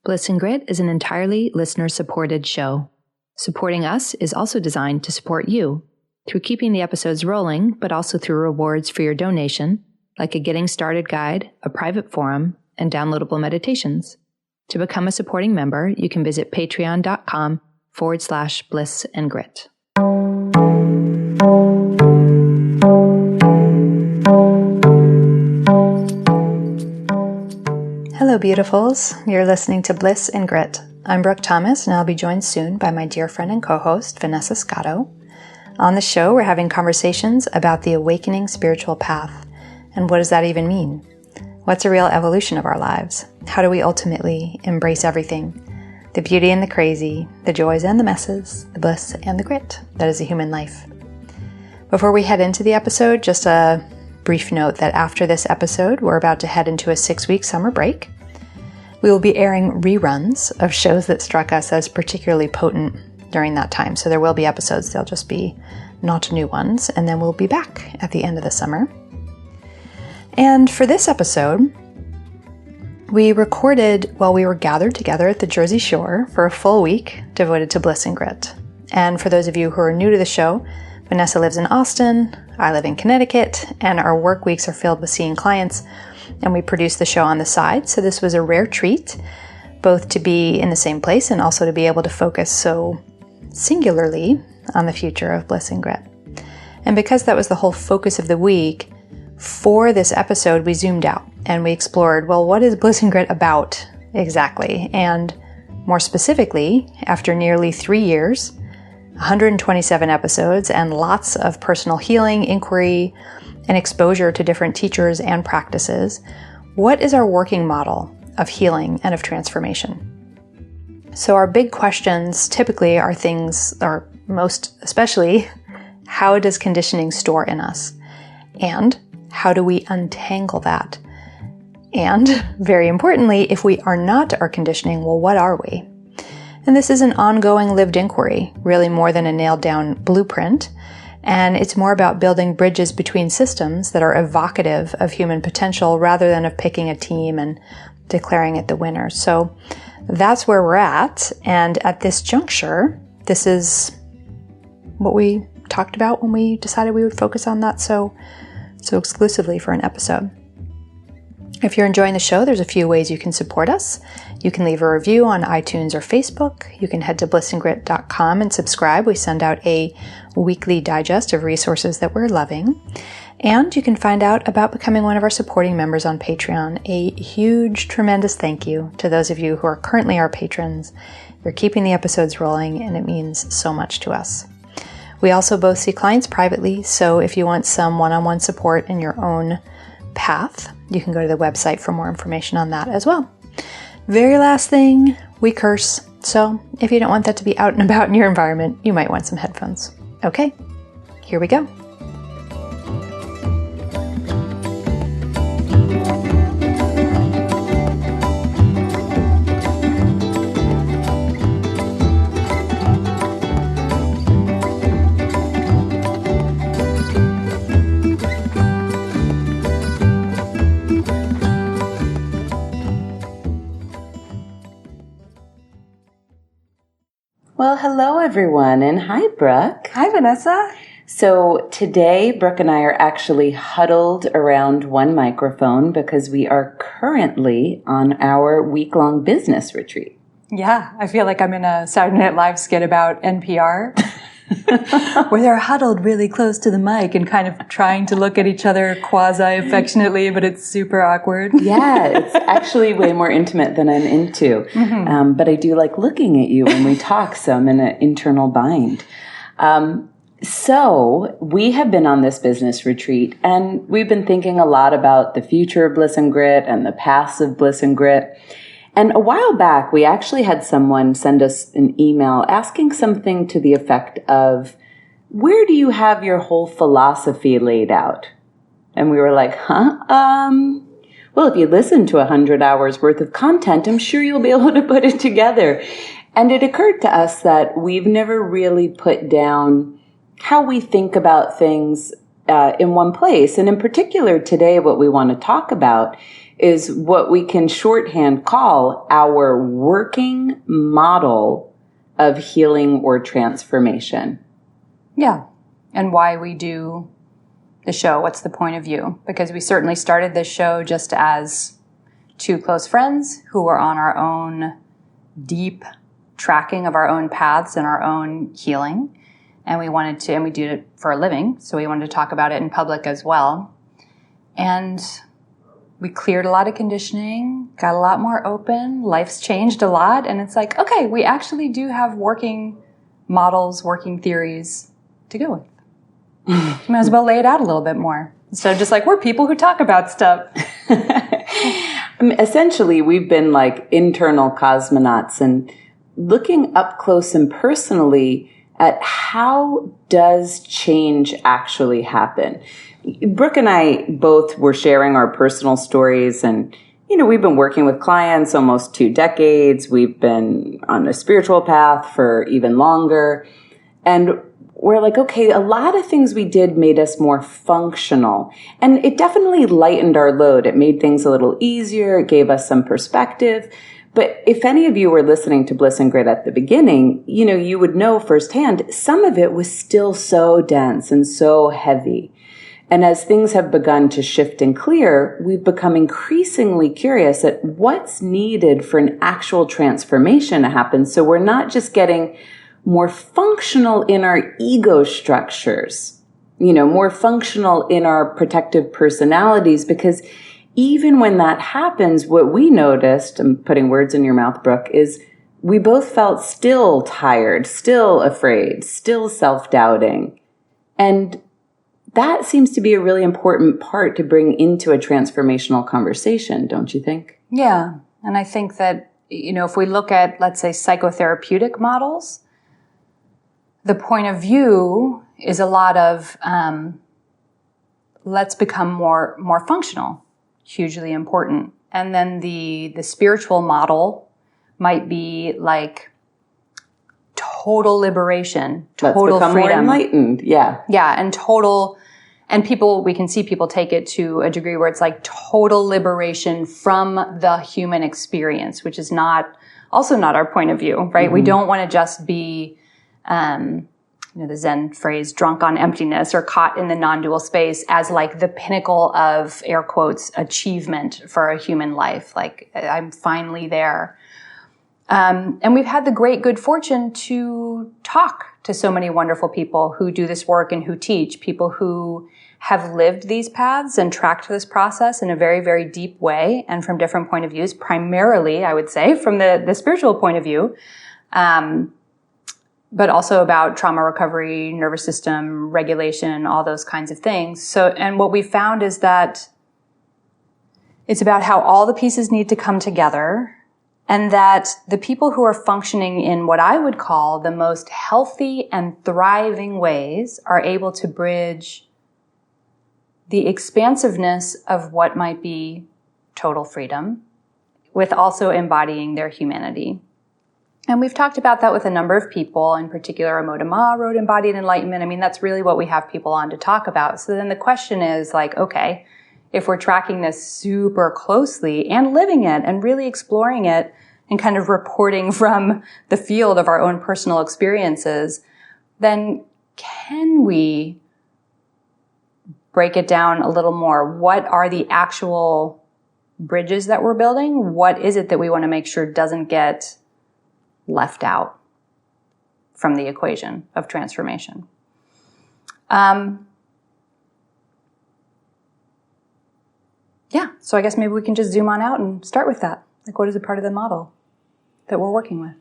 Bliss and Grit is an entirely listener-supported show. Supporting us is also designed to support you through keeping the episodes rolling, but also through rewards for your donation, like a Getting Started guide, a private forum, and downloadable meditations. To become a supporting member, you can visit patreon.com/Bliss and Grit. Hello, beautifuls. You're listening to Bliss and Grit. I'm Brooke Thomas, and I'll be joined soon by my dear friend and co-host, Vanessa Scotto. On the show, we're having conversations about the awakening spiritual path. And what does that even mean? What's a real evolution of our lives? How do we ultimately embrace everything? The beauty and the crazy, the joys and the messes, the bliss and the grit that is a human life. Before we head into the episode, just a brief note that after this episode, we're about to head into a 6-week summer break. We will be airing reruns of shows that struck us as particularly potent during that time. So there will be episodes, they'll just be not new ones, and then we'll be back at the end of the summer. And for this episode, we recorded while we were gathered together at the Jersey Shore for a full week devoted to Bliss and Grit. And for those of you who are new to the show, Vanessa lives in Austin, I live in Connecticut, and our work weeks are filled with seeing clients, and we produce the show on the side. So this was a rare treat, both to be in the same place and also to be able to focus so singularly on the future of Bliss and Grit. And because that was the whole focus of the week, for this episode, we zoomed out and we explored, well, what is Bliss and Grit about exactly? And more specifically, after nearly 3 years, 127 episodes, and lots of personal healing, inquiry, and exposure to different teachers and practices, what is our working model of healing and of transformation? So our big questions typically are things, or most especially, how does conditioning store in us? And how do we untangle that? And very importantly, if we are not our conditioning, well, what are we? And this is an ongoing lived inquiry, really more than a nailed down blueprint. And it's more about building bridges between systems that are evocative of human potential rather than of picking a team and declaring it the winner. So that's where we're at. And at this juncture, this is what we talked about when we decided we would focus on that so exclusively for an episode. If you're enjoying the show, there's a few ways you can support us. You can leave a review on iTunes or Facebook. You can head to blissandgrit.com and subscribe. We send out a weekly digest of resources that we're loving. And you can find out about becoming one of our supporting members on Patreon. A huge, tremendous thank you to those of you who are currently our patrons. You're keeping the episodes rolling, and it means so much to us. We also both see clients privately, so if you want some one-on-one support in your own path, you can go to the website for more information on that as well. Very last thing, we curse, so if you don't want that to be out and about in your environment, you might want some headphones. Okay, here we go. Well, hello everyone, and hi Brooke. Hi Vanessa. So today Brooke and I are actually huddled around one microphone because we are currently on our week-long business retreat. Yeah, I feel like I'm in a Saturday Night Live skit about NPR. Where they're huddled really close to the mic and kind of trying to look at each other quasi-affectionately, but it's super awkward. Yeah, it's actually way more intimate than I'm into. Mm-hmm. But I do like looking at you when we talk, so I'm in an internal bind. So we have been on this business retreat, and we've been thinking a lot about the future of Bliss and Grit and the paths of Bliss and Grit. And a while back, we actually had someone send us an email asking something to the effect of, where do you have your whole philosophy laid out? And we were like, well, if you listen to 100 hours worth of content, I'm sure you'll be able to put it together. And it occurred to us that we've never really put down how we think about things in one place. And in particular, today, what we want to talk about is what we can shorthand call our working model of healing or transformation. Yeah. And why we do the show. What's the point of view? Because we certainly started this show just as two close friends who were on our own deep tracking of our own paths and our own healing. And we wanted to, and we do it for a living. So we wanted to talk about it in public as well. And we cleared a lot of conditioning, got a lot more open. Life's changed a lot. And it's like, okay, we actually do have working models, working theories to go with. You might as well lay it out a little bit more. Instead of just like, we're people who talk about stuff. I mean, essentially, we've been like internal cosmonauts and looking up close and personally at how does change actually happen. Brooke and I both were sharing our personal stories, and, you know, we've been working with clients almost 2 decades. We've been on a spiritual path for even longer. And we're like, okay, a lot of things we did made us more functional. And it definitely lightened our load. It made things a little easier. It gave us some perspective. But if any of you were listening to Bliss and Grit at the beginning, you know, you would know firsthand, some of it was still so dense and so heavy. And as things have begun to shift and clear, we've become increasingly curious at what's needed for an actual transformation to happen. So we're not just getting more functional in our ego structures, you know, more functional in our protective personalities, because even when that happens, what we noticed, I'm putting words in your mouth, Brooke, is we both felt still tired, still afraid, still self-doubting. And that seems to be a really important part to bring into a transformational conversation, don't you think? Yeah. And I think that, you know, if we look at, let's say, psychotherapeutic models, the point of view is a lot of let's become more functional, hugely important. And then the spiritual model might be like total liberation, total let's become freedom. More enlightened, yeah. Yeah, and people, we can see people take it to a degree where it's like total liberation from the human experience, which is also not our point of view, right? Mm-hmm. We don't want to just be, you know, the Zen phrase, drunk on emptiness or caught in the non-dual space as like the pinnacle of, air quotes, achievement for a human life. Like, I'm finally there. And we've had the great good fortune to talk to so many wonderful people who do this work and who teach, people who have lived these paths and tracked this process in a very, very deep way and from different point of views, primarily, I would say, from the spiritual point of view, but also about trauma recovery, nervous system regulation, all those kinds of things. So, and what we found is that it's about how all the pieces need to come together, and that the people who are functioning in what I would call the most healthy and thriving ways are able to bridge the expansiveness of what might be total freedom with also embodying their humanity. And we've talked about that with a number of people, in particular, Amota Ma wrote Embodied Enlightenment. I mean, that's really what we have people on to talk about. So then the question is like, okay, if we're tracking this super closely and living it and really exploring it and kind of reporting from the field of our own personal experiences, then can we break it down a little more? What are the actual bridges that we're building? What is it that we want to make sure doesn't get left out from the equation of transformation? Yeah, so I guess maybe we can just zoom on out and start with that. Like, what is a part of the model that we're working with?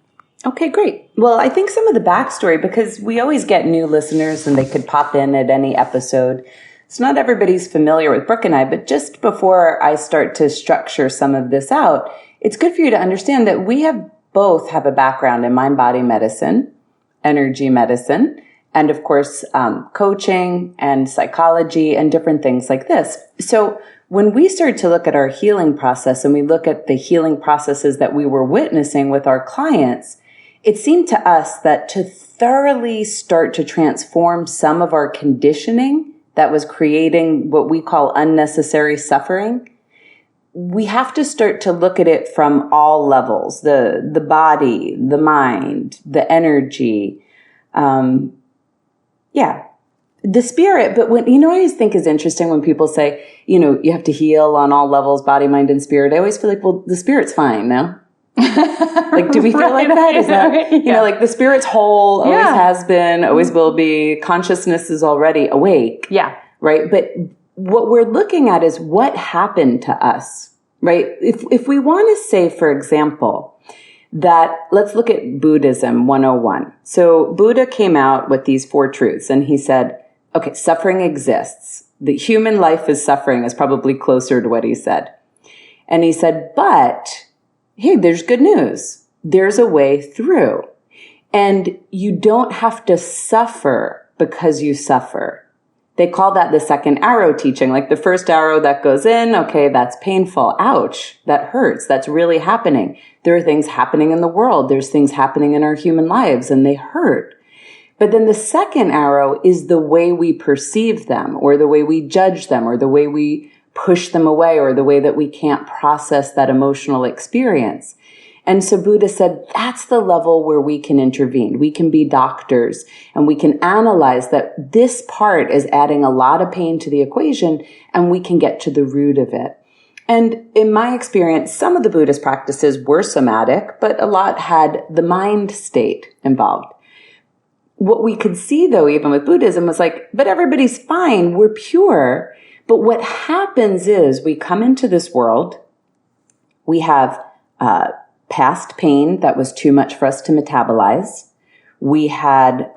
Okay, great. Well, I think some of the backstory, because we always get new listeners and they could pop in at any episode. So not everybody's familiar with Brooke and I, but just before I start to structure some of this out, it's good for you to understand that we both have a background in mind-body medicine, energy medicine, and of course, coaching and psychology and different things like this. So when we start to look at our healing process and we look at the healing processes that we were witnessing with our clients, it seemed to us that to thoroughly start to transform some of our conditioning that was creating what we call unnecessary suffering, we have to start to look at it from all levels, the body, the mind, the energy, the spirit. But what I always think is interesting when people say, you have to heal on all levels, body, mind, and spirit. I always feel like, well, the spirit's fine, no? Like, do we feel like that? Is that, like the spirit's whole, always has been, always will be, consciousness is already awake. Yeah. Right. But what we're looking at is what happened to us, right? If we want to say, for example, that let's look at Buddhism 101. So Buddha came out with these 4 truths and he said, okay, suffering exists. The human life is suffering is probably closer to what he said. And he said, but hey, there's good news. There's a way through. And you don't have to suffer because you suffer. They call that the second arrow teaching. Like the first arrow that goes in, okay, that's painful. Ouch, that hurts. That's really happening. There are things happening in the world. There's things happening in our human lives and they hurt. But then the second arrow is the way we perceive them or the way we judge them or the way we push them away or the way that we can't process that emotional experience. And so Buddha said, that's the level where we can intervene. We can be doctors and we can analyze that this part is adding a lot of pain to the equation and we can get to the root of it. And in my experience, some of the Buddhist practices were somatic, but a lot had the mind state involved. What we could see though, even with Buddhism was like, but everybody's fine. We're pure. But what happens is we come into this world, we have past pain that was too much for us to metabolize. We had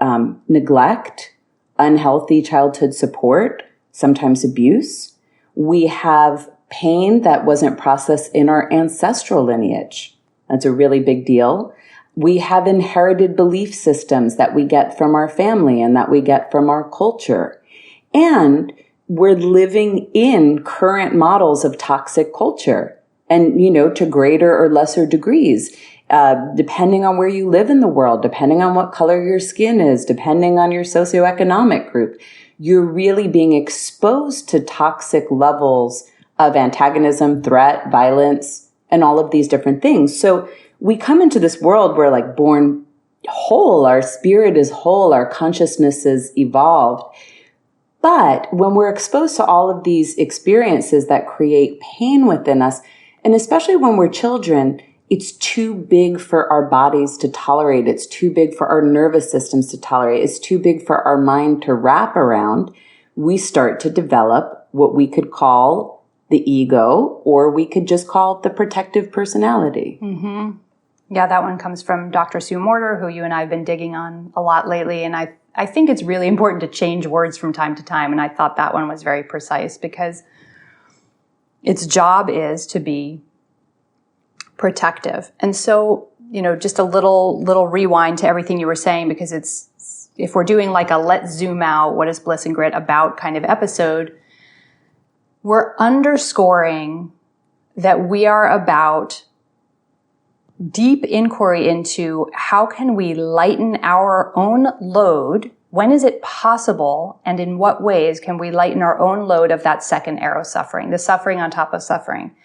neglect, unhealthy childhood support, sometimes abuse. We have pain that wasn't processed in our ancestral lineage. That's a really big deal. We have inherited belief systems that we get from our family and that we get from our culture. And we're living in current models of toxic culture and, to greater or lesser degrees, depending on where you live in the world, depending on what color your skin is, depending on your socioeconomic group, you're really being exposed to toxic levels of antagonism, threat, violence, and all of these different things. So we come into this world, we're like born whole, our spirit is whole, our consciousness is evolved. But when we're exposed to all of these experiences that create pain within us, and especially when we're children, it's too big for our bodies to tolerate. It's too big for our nervous systems to tolerate. It's too big for our mind to wrap around. We start to develop what we could call the ego, or we could just call the protective personality. Mm-hmm. Yeah, that one comes from Dr. Sue Morter, who you and I have been digging on a lot lately. And I think it's really important to change words from time to time. And I thought that one was very precise because its job is to be protective. And so, just a little rewind to everything you were saying, because if we're doing like a let's zoom out, what is Bliss and Grit about kind of episode, we're underscoring that we are about deep inquiry into how can we lighten our own load? When is it possible? And in what ways can we lighten our own load of that second arrow suffering, the suffering on top of suffering?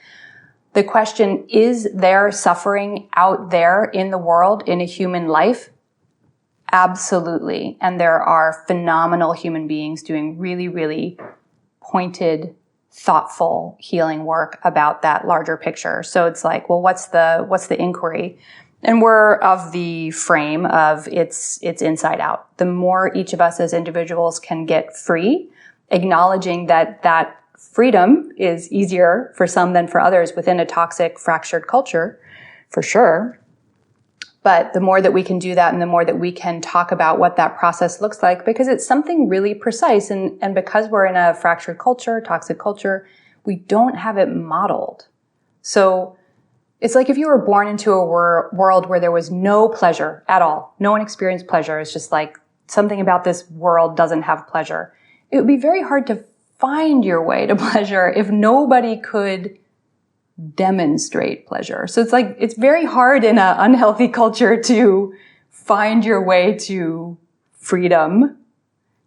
The question, is there suffering out there in the world, in a human life? Absolutely. And there are phenomenal human beings doing really, really pointed, thoughtful healing work about that larger picture. So it's like, well, what's the inquiry? And we're of the frame of it's inside out. The more each of us as individuals can get free, acknowledging that freedom is easier for some than for others within a toxic, fractured culture, for sure. But the more that we can do that and the more that we can talk about what that process looks like, because it's something really precise. And because we're in a fractured culture, toxic culture, we don't have it modeled. So it's like if you were born into a world where there was no pleasure at all, no one experienced pleasure. It's just like something about this world doesn't have pleasure. It would be very hard to find your way to pleasure if nobody could demonstrate pleasure. So it's like, it's very hard in an unhealthy culture to find your way to freedom,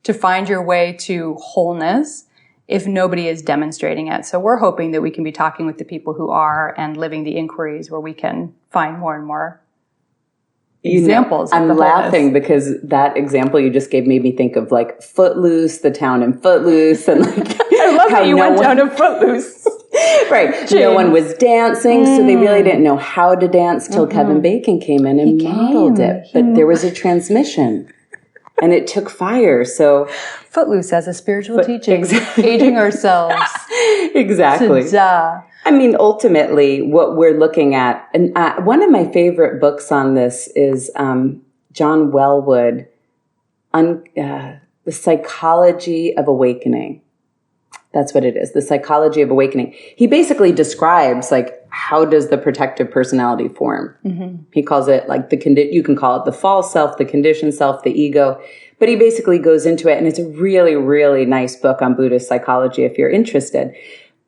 to find your way to wholeness, if nobody is demonstrating it. So we're hoping that we can be talking with the people who are and living the inquiries where we can find more and more examples. I'm laughing because that example you just gave made me think of like Footloose, the town in Footloose, and like I love how you went down to Footloose. Right. James. No one was dancing, so they really didn't know how to dance till Kevin Bacon came in and modeled it. But there was a transmission. And it took fire, so... Footloose as a spiritual teaching. Aging ourselves. Exactly. I mean, ultimately, what we're looking at... And one of my favorite books on this is John Wellwood, The Psychology of Awakening. That's what it is, The Psychology of Awakening. He basically describes, like, how does the protective personality form? Mm-hmm. He calls it, like, you can call it the false self, the conditioned self, the ego. But he basically goes into it, and it's a really, really nice book on Buddhist psychology if you're interested.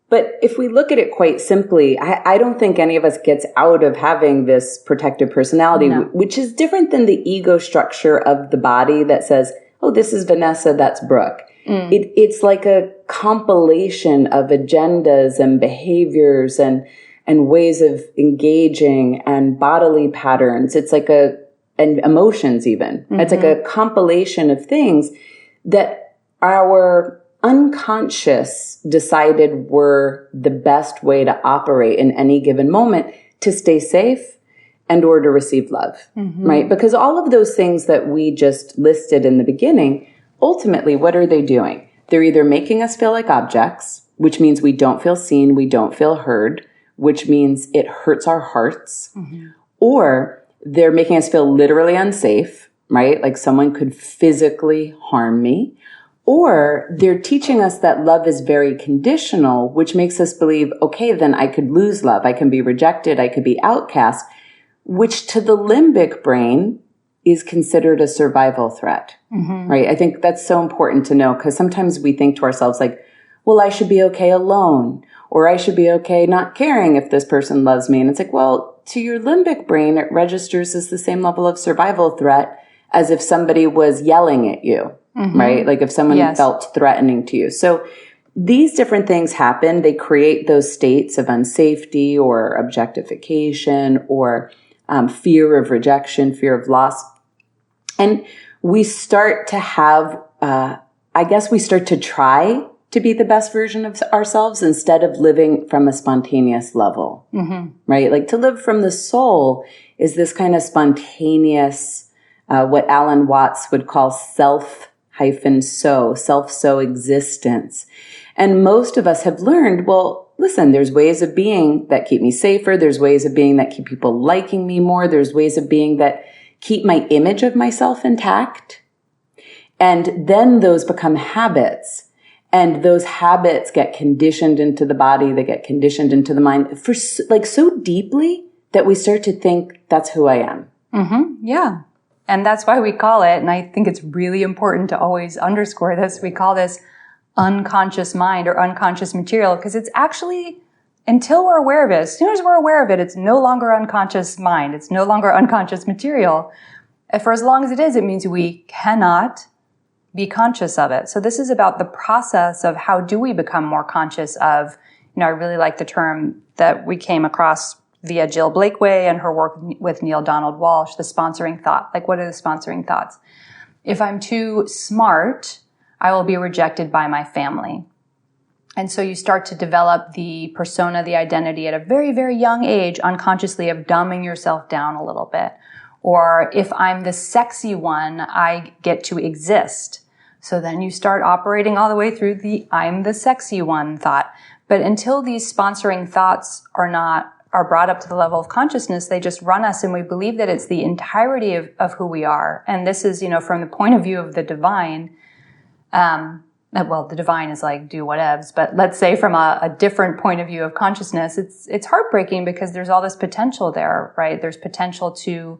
But if we look at it quite simply, I don't think any of us gets out of having this protective personality, which is different than the ego structure of the body that says, oh, this is Vanessa, that's Brooke. It's like a compilation of agendas and behaviors and ways of engaging and bodily patterns. It's like and emotions even. Mm-hmm. It's like a compilation of things that our unconscious decided were the best way to operate in any given moment to stay safe and or to receive love, right? Because all of those things that we just listed in the beginning, ultimately, what are they doing? They're either making us feel like objects, which means we don't feel seen, we don't feel heard, which means it hurts our hearts, or they're making us feel literally unsafe, right? Like someone could physically harm me, or they're teaching us that love is very conditional, which makes us believe, okay, then I could lose love, I can be rejected, I could be outcast, which to the limbic brain is considered a survival threat, right? I think that's so important to know because sometimes we think to ourselves like, well, I should be okay alone, or I should be okay not caring if this person loves me. And it's like, well, to your limbic brain, it registers as the same level of survival threat as if somebody was yelling at you, right? Like if someone felt threatening to you. So these different things happen. They create those states of unsafety or objectification or fear of rejection, fear of loss. And we start to have, we start to try to be the best version of ourselves instead of living from a spontaneous level, right? Like to live from the soul is this kind of spontaneous, what Alan Watts would call self-so existence. And most of us have learned, well, listen, there's ways of being that keep me safer. There's ways of being that keep people liking me more. There's ways of being that keep my image of myself intact. And then those become habits. And those habits get conditioned into the body. They get conditioned into the mind for like so deeply that we start to think that's who I am. Yeah. And that's why we call it, and I think it's really important to always underscore this, we call this unconscious mind or unconscious material, because it's actually, until we're aware of it, as soon as we're aware of it, it's no longer unconscious mind. It's no longer unconscious material. And for as long as it is, it means we cannot be conscious of it. So this is about the process of how do we become more conscious of, I really like the term that we came across via Jill Blakeway and her work with Neil Donald Walsh, the sponsoring thought. Like, what are the sponsoring thoughts? If I'm too smart, I will be rejected by my family. And so you start to develop the persona, the identity at a very, very young age, unconsciously, of dumbing yourself down a little bit. Or if I'm the sexy one, I get to exist. So then you start operating all the way through the I'm the sexy one thought. But until these sponsoring thoughts are brought up to the level of consciousness, they just run us and we believe that it's the entirety of who we are. And this is, from the point of view of the divine, the divine is like, do whatevs, but let's say from a different point of view of consciousness, it's heartbreaking because there's all this potential there, right? There's potential to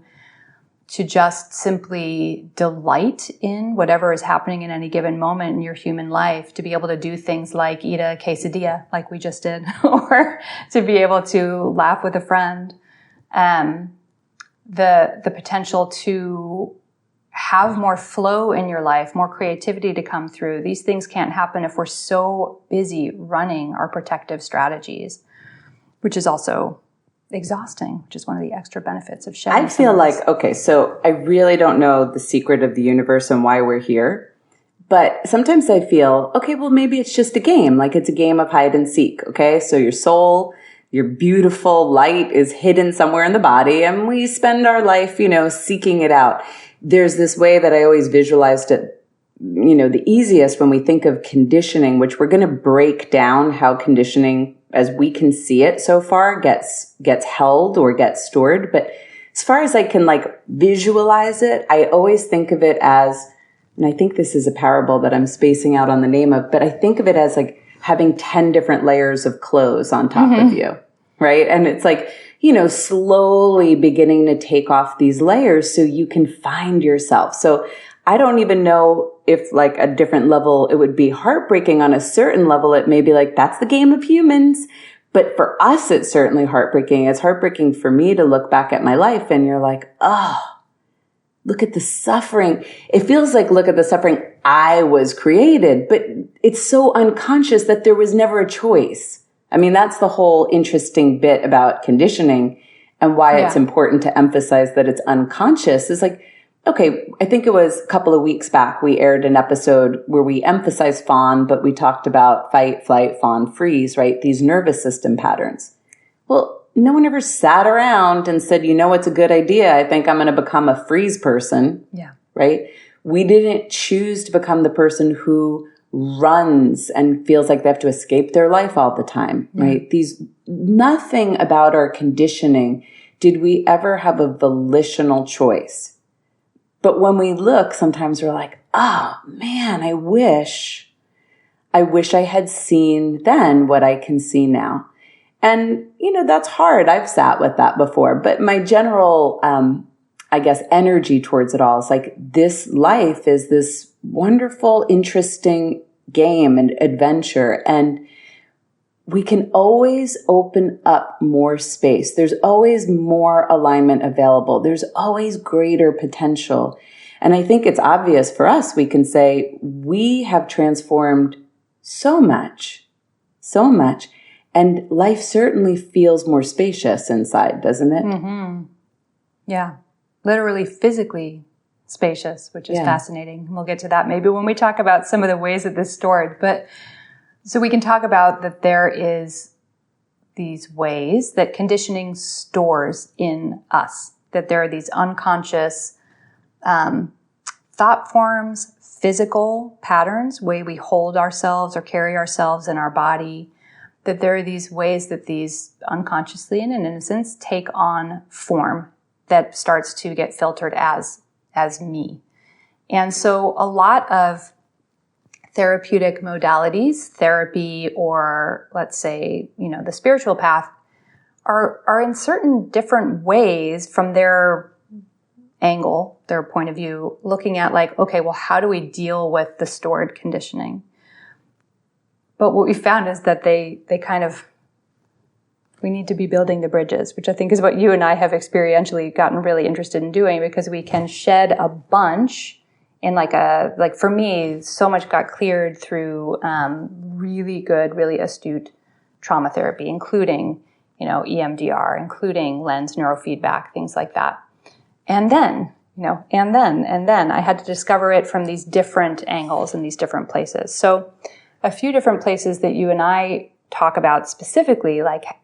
just simply delight in whatever is happening in any given moment in your human life, to be able to do things like eat a quesadilla like we just did, or to be able to laugh with a friend. The potential to have more flow in your life, more creativity to come through. These things can't happen if we're so busy running our protective strategies, which is also exhausting, which is one of the extra benefits of shedding. I feel like, okay, so I really don't know the secret of the universe and why we're here. But sometimes I feel, okay, well, maybe it's just a game. Like it's a game of hide and seek. Okay. So your soul, your beautiful light is hidden somewhere in the body, and we spend our life, seeking it out. There's this way that I always visualized it, the easiest when we think of conditioning, which we're going to break down how conditioning as we can see it so far gets held or gets stored. But as far as I can visualize it, I always think of it as, and I think this is a parable that I'm spacing out on the name of, but I think of it as having 10 different layers of clothes on top of you, right? And it's slowly beginning to take off these layers so you can find yourself. So I don't even know if a different level, it would be heartbreaking. On a certain level, it may be that's the game of humans. But for us, it's certainly heartbreaking. It's heartbreaking for me to look back at my life and you're oh, look at the suffering. It feels look at the suffering I was created, but it's so unconscious that there was never a choice. I mean, that's the whole interesting bit about conditioning and why it's important to emphasize that it's unconscious is okay, I think it was a couple of weeks back, we aired an episode where we emphasized fawn, but we talked about fight, flight, fawn, freeze, right? These nervous system patterns. Well, no one ever sat around and said, it's a good idea. I think I'm going to become a freeze person. Yeah. Right? We didn't choose to become the person who runs and feels like they have to escape their life all the time, right? Nothing about our conditioning did we ever have a volitional choice. But when we look, sometimes we're oh man, I wish I had seen then what I can see now. And, that's hard. I've sat with that before, but my general, energy towards it all is this life is this wonderful, interesting game and adventure. And we can always open up more space. There's always more alignment available. There's always greater potential. And I think it's obvious for us. We can say we have transformed so much. And life certainly feels more spacious inside, doesn't it? Mm-hmm. Yeah. Literally physically spacious, which is fascinating. We'll get to that maybe when we talk about some of the ways that this is stored. But so we can talk about that there is these ways that conditioning stores in us, that there are these unconscious thought forms, physical patterns, way we hold ourselves or carry ourselves in our body, that there are these ways that these unconsciously and in innocence take on form that starts to get filtered as me. And so a lot of therapeutic modalities, therapy, or let's say, the spiritual path are in certain different ways from their angle, their point of view, looking at okay, well, how do we deal with the stored conditioning? But what we found is that they we need to be building the bridges, which I think is what you and I have experientially gotten really interested in doing, because we can shed a bunch in for me, so much got cleared through really good, really astute trauma therapy, including, EMDR, including lens neurofeedback, things like that. And then I had to discover it from these different angles and these different places. So a few different places that you and I talk about specifically,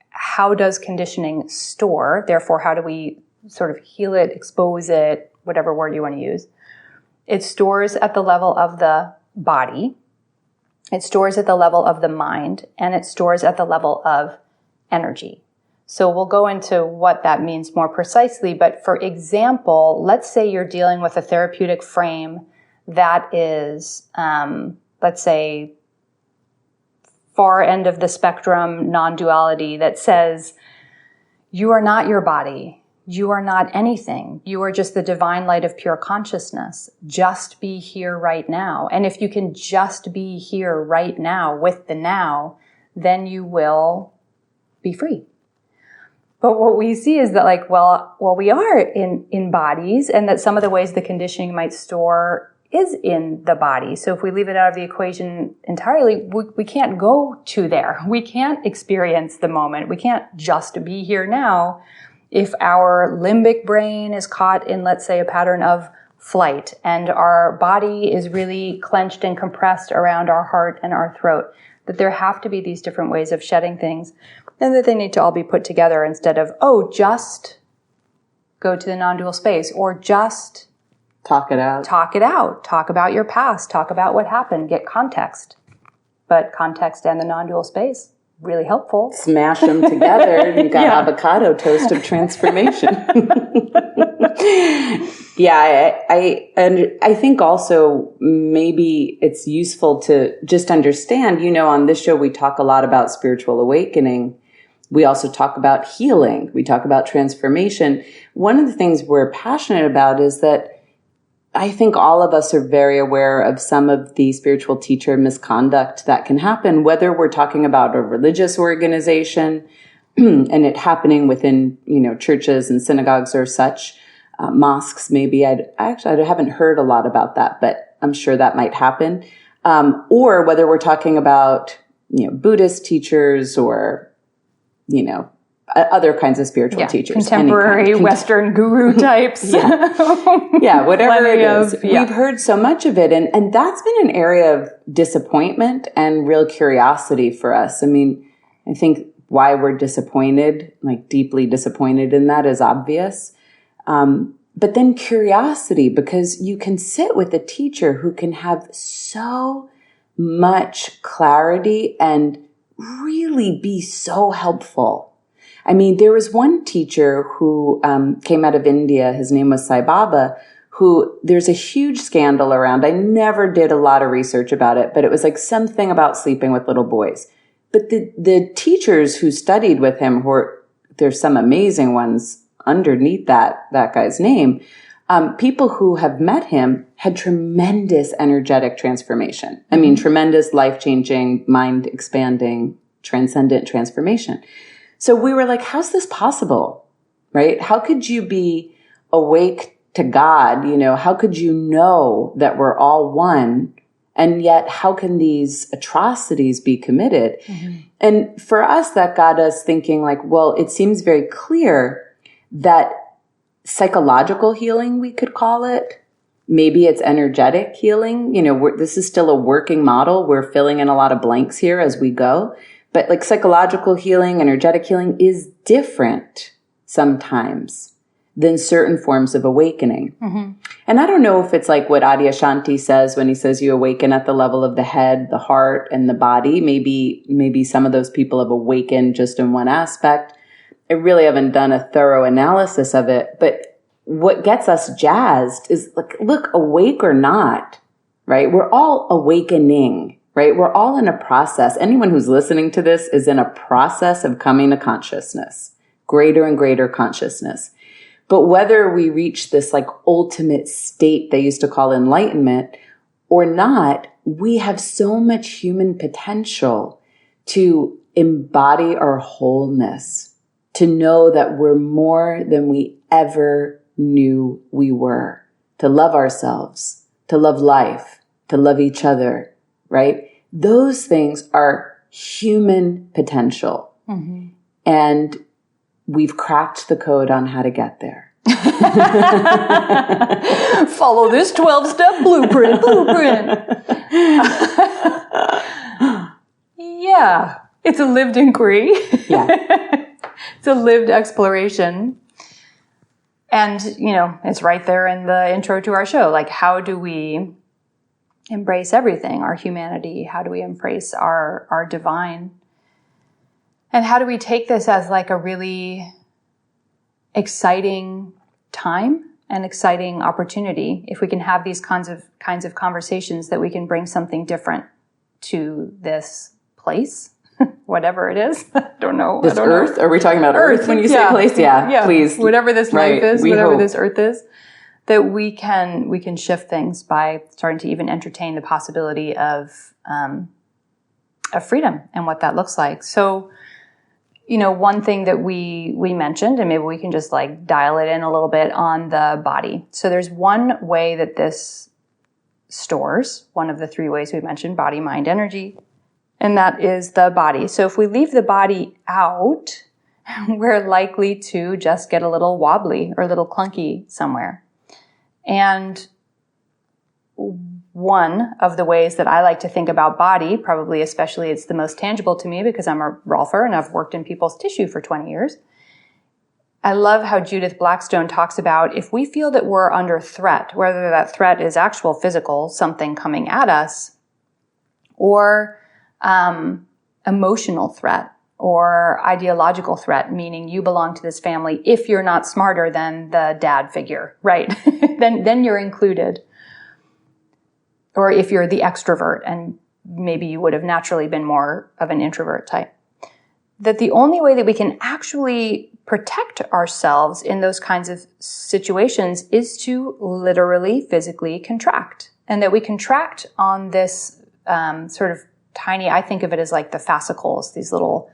how does conditioning store? Therefore, how do we sort of heal it, expose it, whatever word you want to use? It stores at the level of the body. It stores at the level of the mind, and it stores at the level of energy. So we'll go into what that means more precisely. But for example, let's say you're dealing with a therapeutic frame that is, let's say, far end of the spectrum, non-duality, that says, you are not your body. You are not anything. You are just the divine light of pure consciousness. Just be here right now. And if you can just be here right now with the now, then you will be free. But what we see is that like, well, we are in bodies, and that some of the ways the conditioning might store is in the body. So if we leave it out of the equation entirely, we can't go to there. We can't experience the moment. We can't just be here now. If our limbic brain is caught in, let's say, a pattern of flight, and our body is really clenched and compressed around our heart and our throat, that there have to be these different ways of shedding things, and that they need to all be put together instead of, just go to the non-dual space, or just talk it out. Talk about your past. Talk about what happened. Get context. But context and the non-dual space, really helpful. Smash them together and you've got avocado toast of transformation. I think also maybe it's useful to just understand, on this show we talk a lot about spiritual awakening. We also talk about healing. We talk about transformation. One of the things we're passionate about is that I think all of us are very aware of some of the spiritual teacher misconduct that can happen, whether we're talking about a religious organization and it happening within, churches and synagogues or such, mosques maybe. I haven't heard a lot about that, but I'm sure that might happen. Or whether we're talking about, Buddhist teachers or, other kinds of spiritual teachers. Contemporary Western guru types. Whatever it is. We've heard so much of it. And that's been an area of disappointment and real curiosity for us. I mean, I think why we're disappointed, like deeply disappointed in that is obvious. But then curiosity, because you can sit with a teacher who can have so much clarity and really be so helpful. I mean, there was one teacher who came out of India. His name was Sai Baba, who there's a huge scandal around. I never did a lot of research about it, but it was like something about sleeping with little boys. But the teachers who studied with him, there's some amazing ones underneath that guy's name, people who have met him had tremendous energetic transformation. I mean, tremendous life-changing, mind-expanding, transcendent transformation. So we were like, how's this possible, right? How could you be awake to God? How could you know that we're all one? And yet, how can these atrocities be committed? Mm-hmm. And for us, that got us thinking like, well, it seems very clear that psychological healing, we could call it. Maybe it's energetic healing. This is still a working model. We're filling in a lot of blanks here as we go. But like psychological healing, energetic healing is different sometimes than certain forms of awakening. Mm-hmm. And I don't know if it's like what Adyashanti says when he says you awaken at the level of the head, the heart, and the body. Maybe some of those people have awakened just in one aspect. I really haven't done a thorough analysis of it. But what gets us jazzed is like, look, awake or not, right? We're all awakening. Right? We're all in a process. Anyone who's listening to this is in a process of coming to consciousness, greater and greater consciousness. But whether we reach this like ultimate state they used to call enlightenment or not, we have so much human potential to embody our wholeness, to know that we're more than we ever knew we were, to love ourselves, to love life, to love each other. Right? Those things are human potential. Mm-hmm. And we've cracked the code on how to get there. Follow this 12-step blueprint. Yeah. It's a lived inquiry. Yeah. It's a lived exploration. And, it's right there in the intro to our show. Like, how do we embrace everything, our humanity? How do we embrace our divine? And how do we take this as like a really exciting time and exciting opportunity? If we can have these kinds of conversations, that we can bring something different to this place, whatever it is. I don't know. This Earth? Are we talking about Earth when you say place? Yeah, please. Whatever this life is, whatever this Earth is. That we can shift things by starting to even entertain the possibility of freedom and what that looks like. So, one thing that we mentioned, and maybe we can just like dial it in a little bit on the body. So there's one way that this stores, one of the three ways we mentioned, body, mind, energy, and that is the body. So if we leave the body out, we're likely to just get a little wobbly or a little clunky somewhere. And one of the ways that I like to think about body, probably especially it's the most tangible to me because I'm a rolfer and I've worked in people's tissue for 20 years. I love how Judith Blackstone talks about if we feel that we're under threat, whether that threat is actual physical, something coming at us, or emotional threat or ideological threat, meaning you belong to this family if you're not smarter than the dad figure, right? then you're included. Or if you're the extrovert and maybe you would have naturally been more of an introvert type. That the only way that we can actually protect ourselves in those kinds of situations is to literally physically contract. And that we contract on this sort of tiny, I think of it as like the fascicles, these little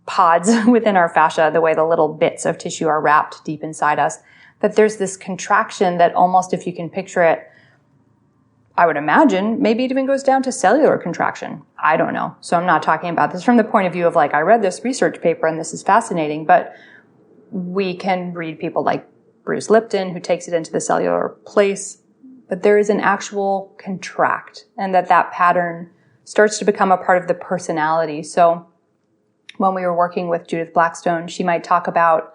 pods within our fascia, the way the little bits of tissue are wrapped deep inside us, that there's this contraction that almost, if you can picture it, I would imagine maybe it even goes down to cellular contraction. I don't know. So I'm not talking about this from the point of view of like, I read this research paper and this is fascinating, but we can read people like Bruce Lipton who takes it into the cellular place, but there is an actual contract and that pattern starts to become a part of the personality. So when we were working with Judith Blackstone, she might talk about,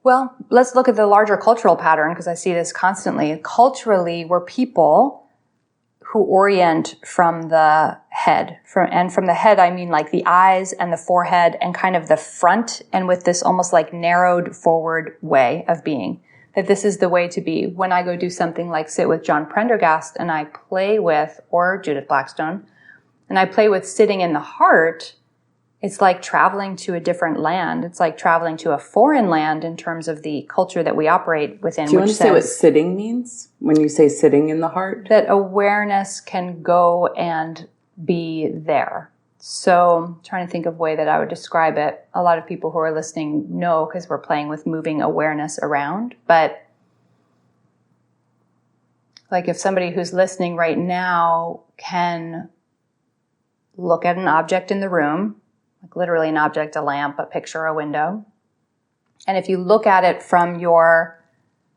well, let's look at the larger cultural pattern because I see this constantly. Culturally, we're people who orient from the head. From the head, I mean like the eyes and the forehead and kind of the front and with this almost like narrowed forward way of being. That this is the way to be. When I go do something like sit with John Prendergast and I play with, or Judith Blackstone, and I play with sitting in the heart, it's like traveling to a different land. It's like traveling to a foreign land in terms of the culture that we operate within. Do you want to say what sitting means when you say sitting in the heart? That awareness can go and be there. So I'm trying to think of a way that I would describe it. A lot of people who are listening know because we're playing with moving awareness around. But like if somebody who's listening right now can look at an object in the room, like literally an object, a lamp, a picture, a window. And if you look at it from your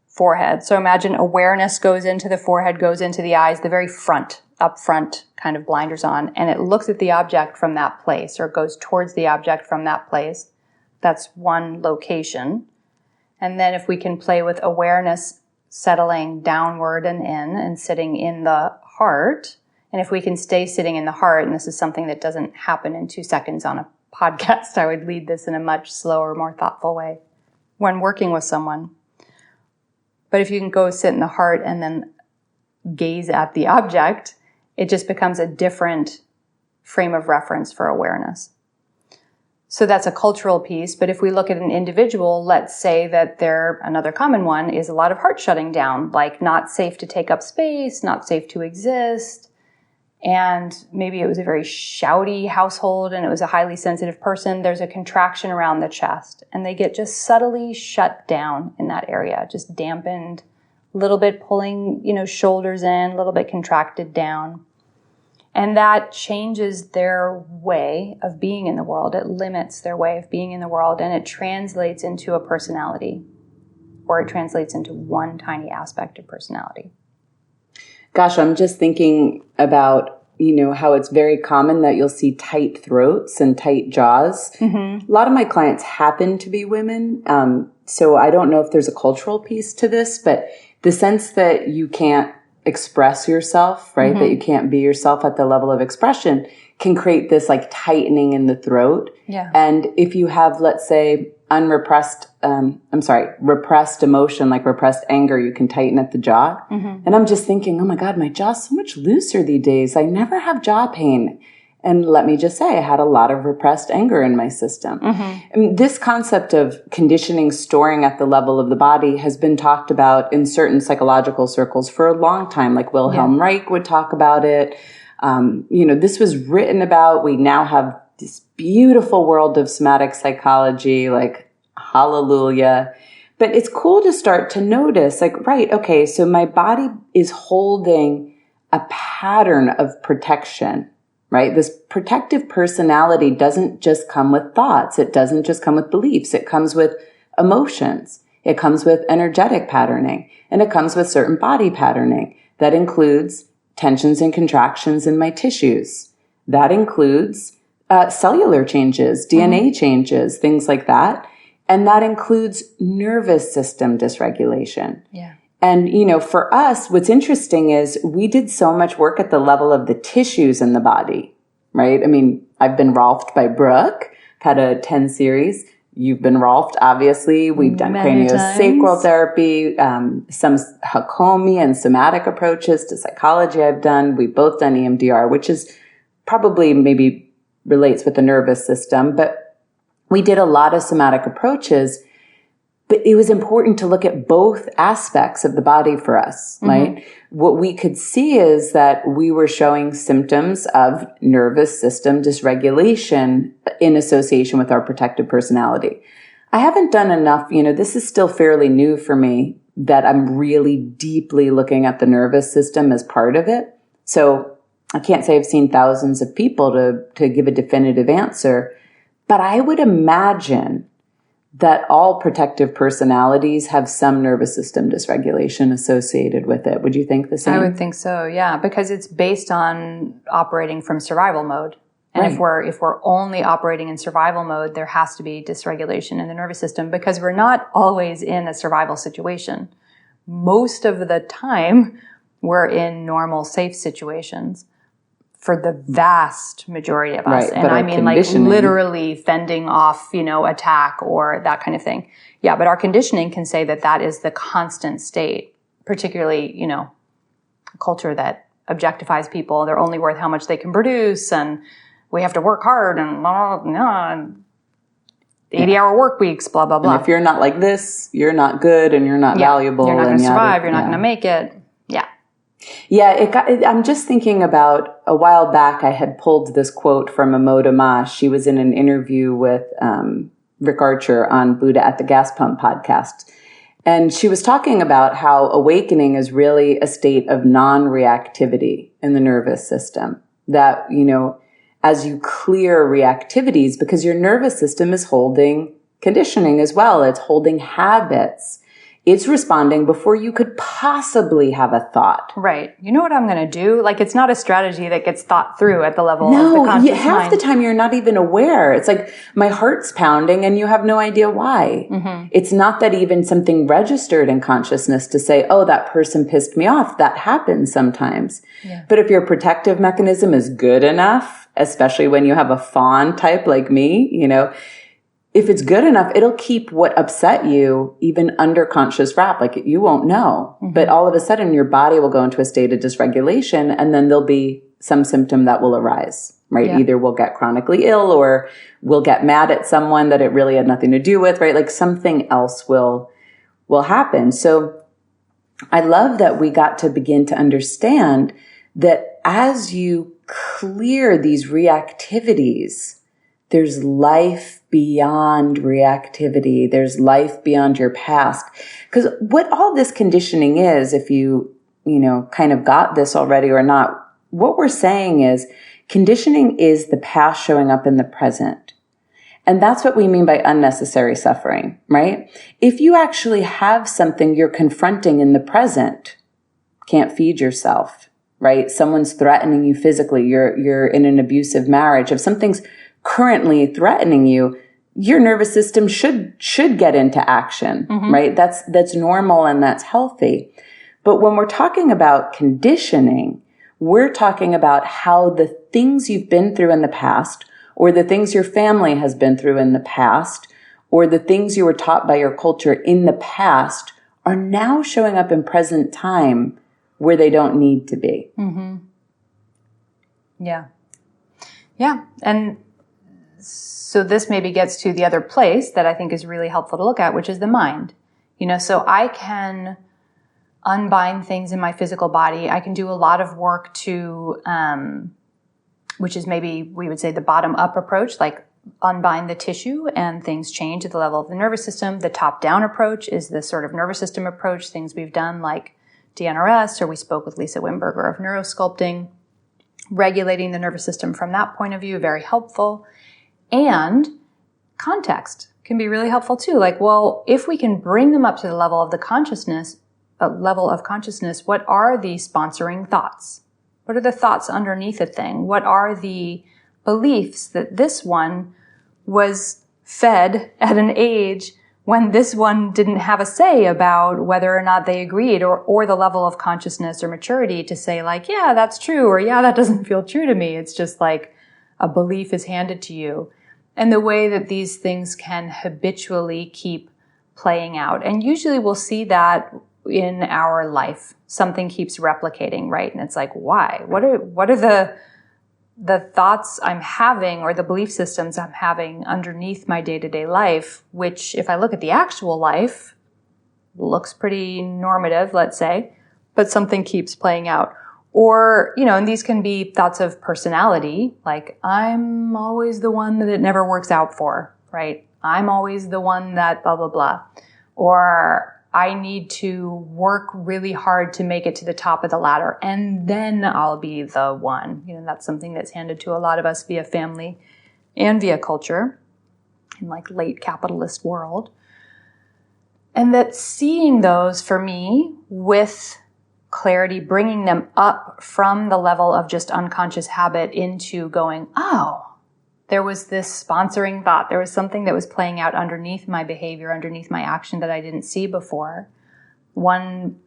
forehead, so imagine awareness goes into the forehead, goes into the eyes, the very front, up front, kind of blinders on, and it looks at the object from that place or goes towards the object from that place. That's one location. And then if we can play with awareness settling downward and in and sitting in the heart, and if we can stay sitting in the heart, and this is something that doesn't happen in 2 seconds on a podcast, I would lead this in a much slower, more thoughtful way when working with someone. But if you can go sit in the heart and then gaze at the object, it just becomes a different frame of reference for awareness. So that's a cultural piece. But if we look at an individual, let's say that another common one is a lot of heart shutting down, like not safe to take up space, not safe to exist. And maybe it was a very shouty household and it was a highly sensitive person. There's a contraction around the chest and they get just subtly shut down in that area, just dampened, a little bit pulling, shoulders in, a little bit contracted down. And that changes their way of being in the world. It limits their way of being in the world and it translates into a personality, or it translates into one tiny aspect of personality. Gosh, I'm just thinking about, how it's very common that you'll see tight throats and tight jaws. Mm-hmm. A lot of my clients happen to be women. So I don't know if there's a cultural piece to this, but the sense that you can't express yourself, right? Mm-hmm. That you can't be yourself at the level of expression can create this like tightening in the throat. Yeah. And if you have, let's say, repressed emotion, like repressed anger, you can tighten at the jaw. Mm-hmm. And I'm just thinking, oh my God, my jaw's so much looser these days. I never have jaw pain. And let me just say, I had a lot of repressed anger in my system. Mm-hmm. And this concept of conditioning storing at the level of the body has been talked about in certain psychological circles for a long time. Like Wilhelm Reich would talk about it. This was written about. We now have this beautiful world of somatic psychology, like hallelujah. But it's cool to start to notice, like, right, okay, so my body is holding a pattern of protection, right? This protective personality doesn't just come with thoughts. It doesn't just come with beliefs. It comes with emotions. It comes with energetic patterning, and it comes with certain body patterning. That includes tensions and contractions in my tissues. That includes cellular changes, DNA changes, things like that. And that includes nervous system dysregulation. Yeah. And, for us, what's interesting is we did so much work at the level of the tissues in the body, right? I mean, I've been Rolfed by Brooke, had a 10 series. You've been Rolfed, obviously. We've done craniosacral therapy, some Hakomi and somatic approaches to psychology I've done. We've both done EMDR, which is probably maybe relates with the nervous system, but we did a lot of somatic approaches, but it was important to look at both aspects of the body for us, right? What we could see is that we were showing symptoms of nervous system dysregulation in association with our protective personality. I haven't done enough, this is still fairly new for me, that I'm really deeply looking at the nervous system as part of it. So I can't say I've seen thousands of people to give a definitive answer. But I would imagine that all protective personalities have some nervous system dysregulation associated with it. Would you think the same? I would think so, yeah, because it's based on operating from survival mode. And if we're only operating in survival mode, there has to be dysregulation in the nervous system because we're not always in a survival situation. Most of the time, we're in normal, safe situations. For the vast majority of us. And I mean like literally fending off, attack or that kind of thing. Yeah, but our conditioning can say that is the constant state, particularly, a culture that objectifies people. They're only worth how much they can produce and we have to work hard and blah, blah, blah, and 80-hour work weeks, blah, blah, blah. And if you're not like this, you're not good and you're not valuable. You're not going to survive. You're not going to make it. Yeah. Yeah, I'm just thinking about a while back, I had pulled this quote from Amoda Ma. She was in an interview with Rick Archer on Buddha at the Gas Pump podcast. And she was talking about how awakening is really a state of non-reactivity in the nervous system. That, as you clear reactivities, because your nervous system is holding conditioning as well. It's holding habits. It's responding before you could possibly have a thought. Right. You know what I'm going to do? Like, it's not a strategy that gets thought through at the level of the conscious mind. Half the time you're not even aware. It's like my heart's pounding and you have no idea why. It's not that even something registered in consciousness to say, oh, that person pissed me off. That happens sometimes. Yeah. But if your protective mechanism is good enough, especially when you have a fawn type like me, if it's good enough, it'll keep what upset you even under conscious wrap. Like you won't know, but all of a sudden your body will go into a state of dysregulation and then there'll be some symptom that will arise, right? Yeah. Either we'll get chronically ill or we'll get mad at someone that it really had nothing to do with, right? Like something else will happen. So I love that we got to begin to understand that as you clear these reactivities, there's life beyond reactivity. There's life beyond your past. Because what all this conditioning is, if you kind of got this already or not, what we're saying is conditioning is the past showing up in the present. And that's what we mean by unnecessary suffering, right? If you actually have something you're confronting in the present, can't feed yourself, right? Someone's threatening you physically. You're in an abusive marriage. If something's currently threatening you, your nervous system should get into action, right? That's normal and that's healthy. But when we're talking about conditioning, we're talking about how the things you've been through in the past, or the things your family has been through in the past, or the things you were taught by your culture in the past are now showing up in present time where they don't need to be. Yeah. Yeah. And so this maybe gets to the other place that I think is really helpful to look at, which is the mind. So I can unbind things in my physical body. I can do a lot of work to which is maybe we would say the bottom up approach, like unbind the tissue and things change at the level of the nervous system. The top down approach is the sort of nervous system approach, things we've done like DNRS, or we spoke with Lisa Wimberger of neurosculpting, regulating the nervous system from that point of view, very helpful. And context can be really helpful too. Like, well, if we can bring them up to the level of consciousness, what are the sponsoring thoughts? What are the thoughts underneath a thing? What are the beliefs that this one was fed at an age when this one didn't have a say about whether or not they agreed, or the level of consciousness or maturity to say like, yeah, that's true, or yeah, that doesn't feel true to me. It's just like a belief is handed to you. And the way that these things can habitually keep playing out. And usually we'll see that in our life. Something keeps replicating, right? And it's like, why? What are the thoughts I'm having or the belief systems I'm having underneath my day-to-day life, which if I look at the actual life, looks pretty normative, let's say, but something keeps playing out. Or, and these can be thoughts of personality, like I'm always the one that it never works out for, right? I'm always the one that blah, blah, blah. Or I need to work really hard to make it to the top of the ladder, and then I'll be the one. That's something that's handed to a lot of us via family and via culture in like late capitalist world. And that seeing those for me with clarity, bringing them up from the level of just unconscious habit into going, oh, there was this sponsoring thought. There was something that was playing out underneath my behavior, underneath my action that I didn't see before. One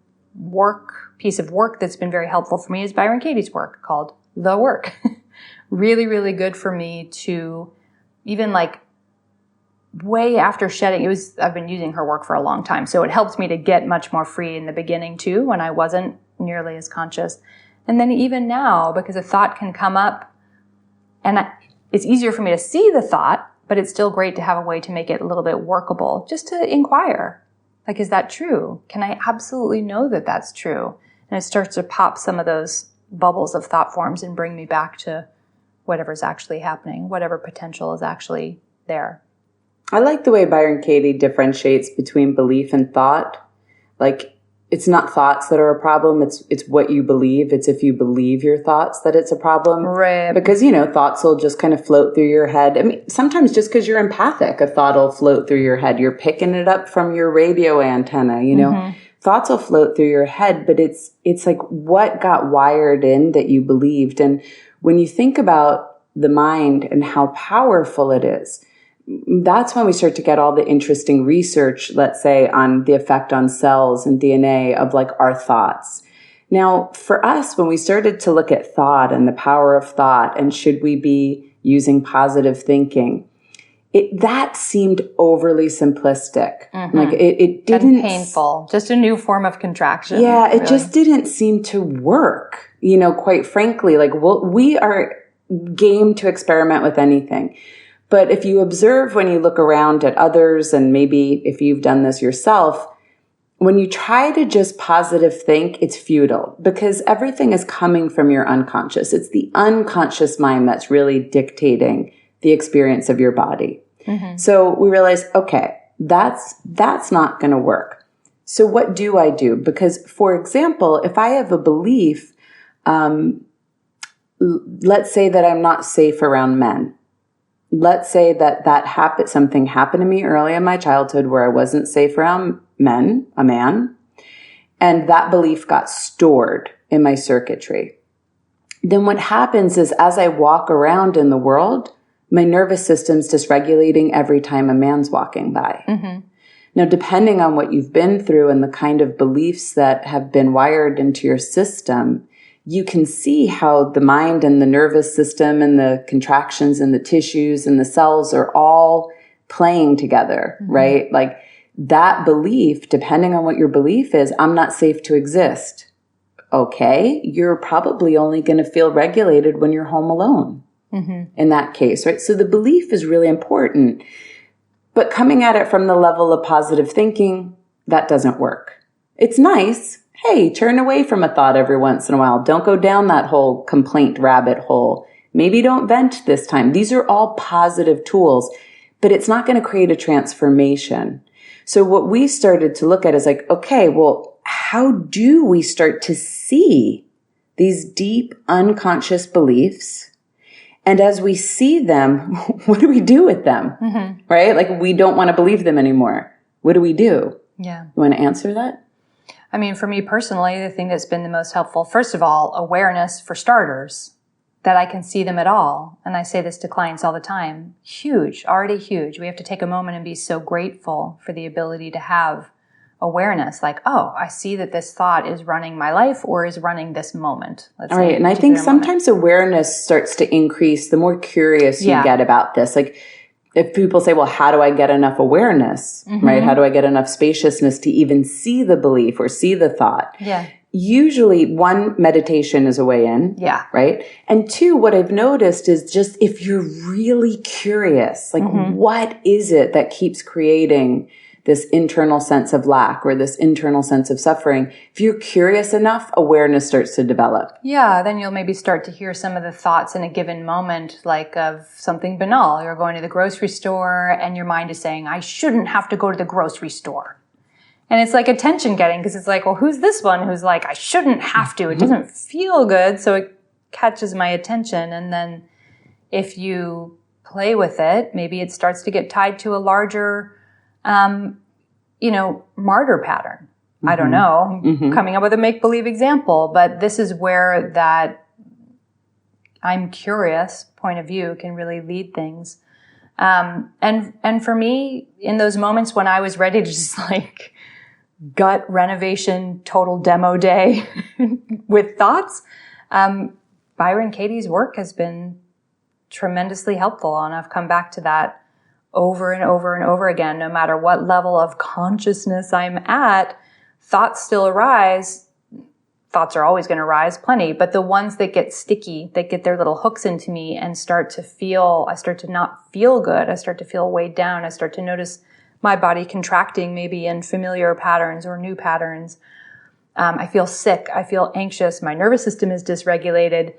piece of work that's been very helpful for me is Byron Katie's work called The Work. Really, really good for me to even like way after shedding. I've been using her work for a long time. So it helped me to get much more free in the beginning too, when I wasn't nearly as conscious. And then even now, because a thought can come up and it's easier for me to see the thought, but it's still great to have a way to make it a little bit workable, just to inquire. Like, is that true? Can I absolutely know that that's true? And it starts to pop some of those bubbles of thought forms and bring me back to whatever's actually happening, whatever potential is actually there. I like the way Byron Katie differentiates between belief and thought. Like, it's not thoughts that are a problem. It's what you believe. It's if you believe your thoughts that it's a problem. Right. Because, thoughts will just kind of float through your head. I mean, sometimes just because you're empathic, a thought will float through your head. You're picking it up from your radio antenna, Mm-hmm. Thoughts will float through your head, but it's like what got wired in that you believed. And when you think about the mind and how powerful it is, that's when we start to get all the interesting research, let's say, on the effect on cells and DNA of like our thoughts. Now, for us, when we started to look at thought and the power of thought and should we be using positive thinking, that seemed overly simplistic. Mm-hmm. Like it didn't. And painful. Just a new form of contraction. Yeah, it just didn't seem to work. Quite frankly, like we are game to experiment with anything. But if you observe when you look around at others, and maybe if you've done this yourself, when you try to just positive think, it's futile because everything is coming from your unconscious. It's the unconscious mind that's really dictating the experience of your body. Mm-hmm. So we realized, okay, that's not going to work. So what do I do? Because, for example, if I have a belief, let's say that I'm not safe around men. Let's say that something happened to me early in my childhood where I wasn't safe around a man, and that belief got stored in my circuitry. Then what happens is as I walk around in the world, my nervous system's dysregulating every time a man's walking by. Mm-hmm. Now, depending on what you've been through and the kind of beliefs that have been wired into your system, you can see how the mind and the nervous system and the contractions and the tissues and the cells are all playing together, mm-hmm. right? Like that belief, depending on what your belief is, I'm not safe to exist. Okay, you're probably only going to feel regulated when you're home alone mm-hmm. in that case, right? So the belief is really important. But coming at it from the level of positive thinking, that doesn't work. It's nice. Hey, turn away from a thought every once in a while. Don't go down that whole complaint rabbit hole. Maybe don't vent this time. These are all positive tools, but it's not going to create a transformation. So what we started to look at is like, okay, well, how do we start to see these deep unconscious beliefs? And as we see them, what do we do with them? Mm-hmm. Right? Like we don't want to believe them anymore. What do we do? Yeah. You want to answer that? I mean, for me personally, the thing that's been the most helpful, first of all, awareness for starters, that I can see them at all. And I say this to clients all the time. Huge, already huge. We have to take a moment and be so grateful for the ability to have awareness. Like, oh, I see that this thought is running my life or is running this moment. All right. And I think sometimes awareness starts to increase the more curious you get about this. Like if people say, well, how do I get enough awareness, right? How do I get enough spaciousness to even see the belief or see the thought? Yeah. Usually one, meditation is a way in. Yeah. Right. And two, what I've noticed is just if you're really curious, like what is it that keeps creating this internal sense of lack or this internal sense of suffering? If you're curious enough, awareness starts to develop. Yeah, then you'll maybe start to hear some of the thoughts in a given moment, like of something banal. You're going to the grocery store and your mind is saying, I shouldn't have to go to the grocery store. And it's like attention getting, because it's like, well, who's this one who's like, I shouldn't have to. It doesn't feel good, so it catches my attention. And then if you play with it, maybe it starts to get tied to a larger martyr pattern. I don't know. I'm coming up with a make-believe example, but this is where that I'm curious point of view can really lead things. And for me, in those moments when I was ready to just like gut renovation, total demo day with thoughts, Byron Katie's work has been tremendously helpful. And I've come back to that over and over and over again. No matter what level of consciousness I'm at, thoughts still arise. Thoughts are always going to arise, plenty, but the ones that get sticky, that get their little hooks into me and I start to not feel good. I start to feel weighed down. I start to notice my body contracting maybe in familiar patterns or new patterns. I feel sick. I feel anxious. My nervous system is dysregulated.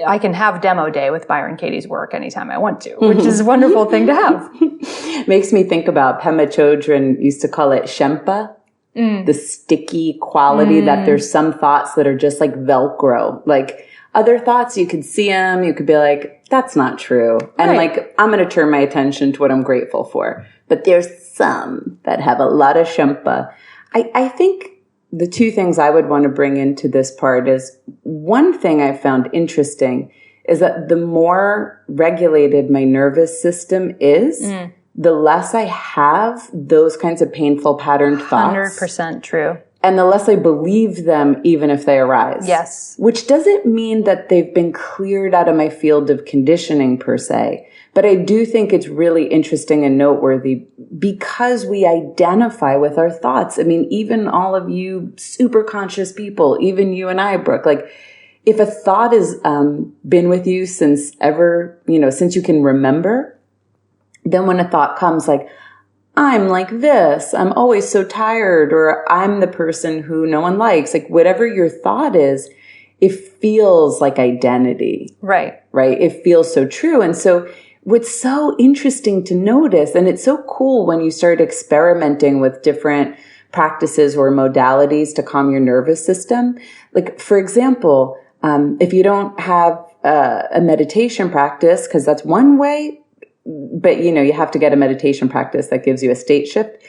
I can have demo day with Byron Katie's work anytime I want to, which is a wonderful thing to have. Makes me think about Pema Chodron used to call it Shempa, the sticky quality that there's some thoughts that are just like Velcro. Like other thoughts, you could see them, you could be like, that's not true. And like, I'm going to turn my attention to what I'm grateful for. But there's some that have a lot of Shempa. I think the two things I would want to bring into this part is one thing I found interesting is that the more regulated my nervous system is, the less I have those kinds of painful patterned thoughts. 100% true. And the less I believe them, even if they arise. Yes. Which doesn't mean that they've been cleared out of my field of conditioning per se. But I do think it's really interesting and noteworthy because we identify with our thoughts. I mean, even all of you super conscious people, even you and I, Brooke, like if a thought has been with you since you can remember, then when a thought comes like, I'm like this, I'm always so tired, or I'm the person who no one likes, like whatever your thought is, it feels like identity. Right. Right. It feels so true. And so what's so interesting to notice, and it's so cool when you start experimenting with different practices or modalities to calm your nervous system. Like, for example, if you don't have a meditation practice, because that's one way, but you have to get a meditation practice that gives you a state shift.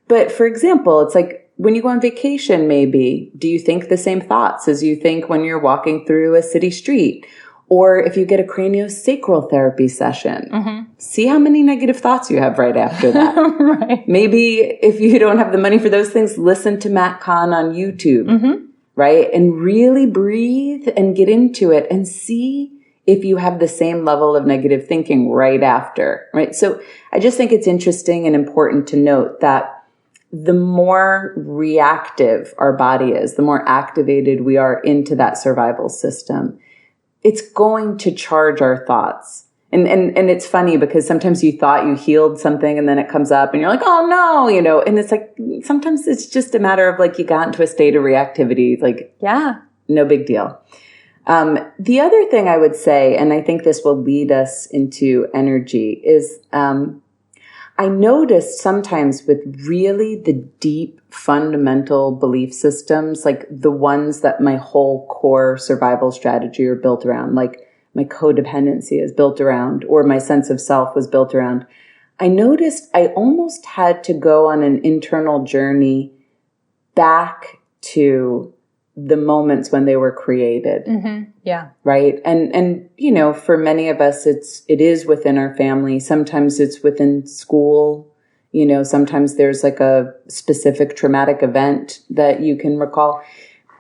But for example, it's like when you go on vacation, maybe, do you think the same thoughts as you think when you're walking through a city street? Or if you get a craniosacral therapy session, see how many negative thoughts you have right after that. Right. Maybe if you don't have the money for those things, listen to Matt Kahn on YouTube, right? And really breathe and get into it and see if you have the same level of negative thinking right after, right? So I just think it's interesting and important to note that the more reactive our body is, the more activated we are into that survival system, it's going to charge our thoughts. And it's funny because sometimes you thought you healed something and then it comes up and you're like, oh no, and it's like, sometimes it's just a matter of like, you got into a state of reactivity, like, yeah, no big deal. The other thing I would say, and I think this will lead us into energy, is I noticed sometimes with really the deep fundamental belief systems, like the ones that my whole core survival strategy are built around, like my codependency is built around, or my sense of self was built around. I noticed I almost had to go on an internal journey back to the moments when they were created. Mm-hmm. Yeah. Right. And, you know, for many of us, it is within our family. Sometimes it's within school. You know, sometimes there's like a specific traumatic event that you can recall.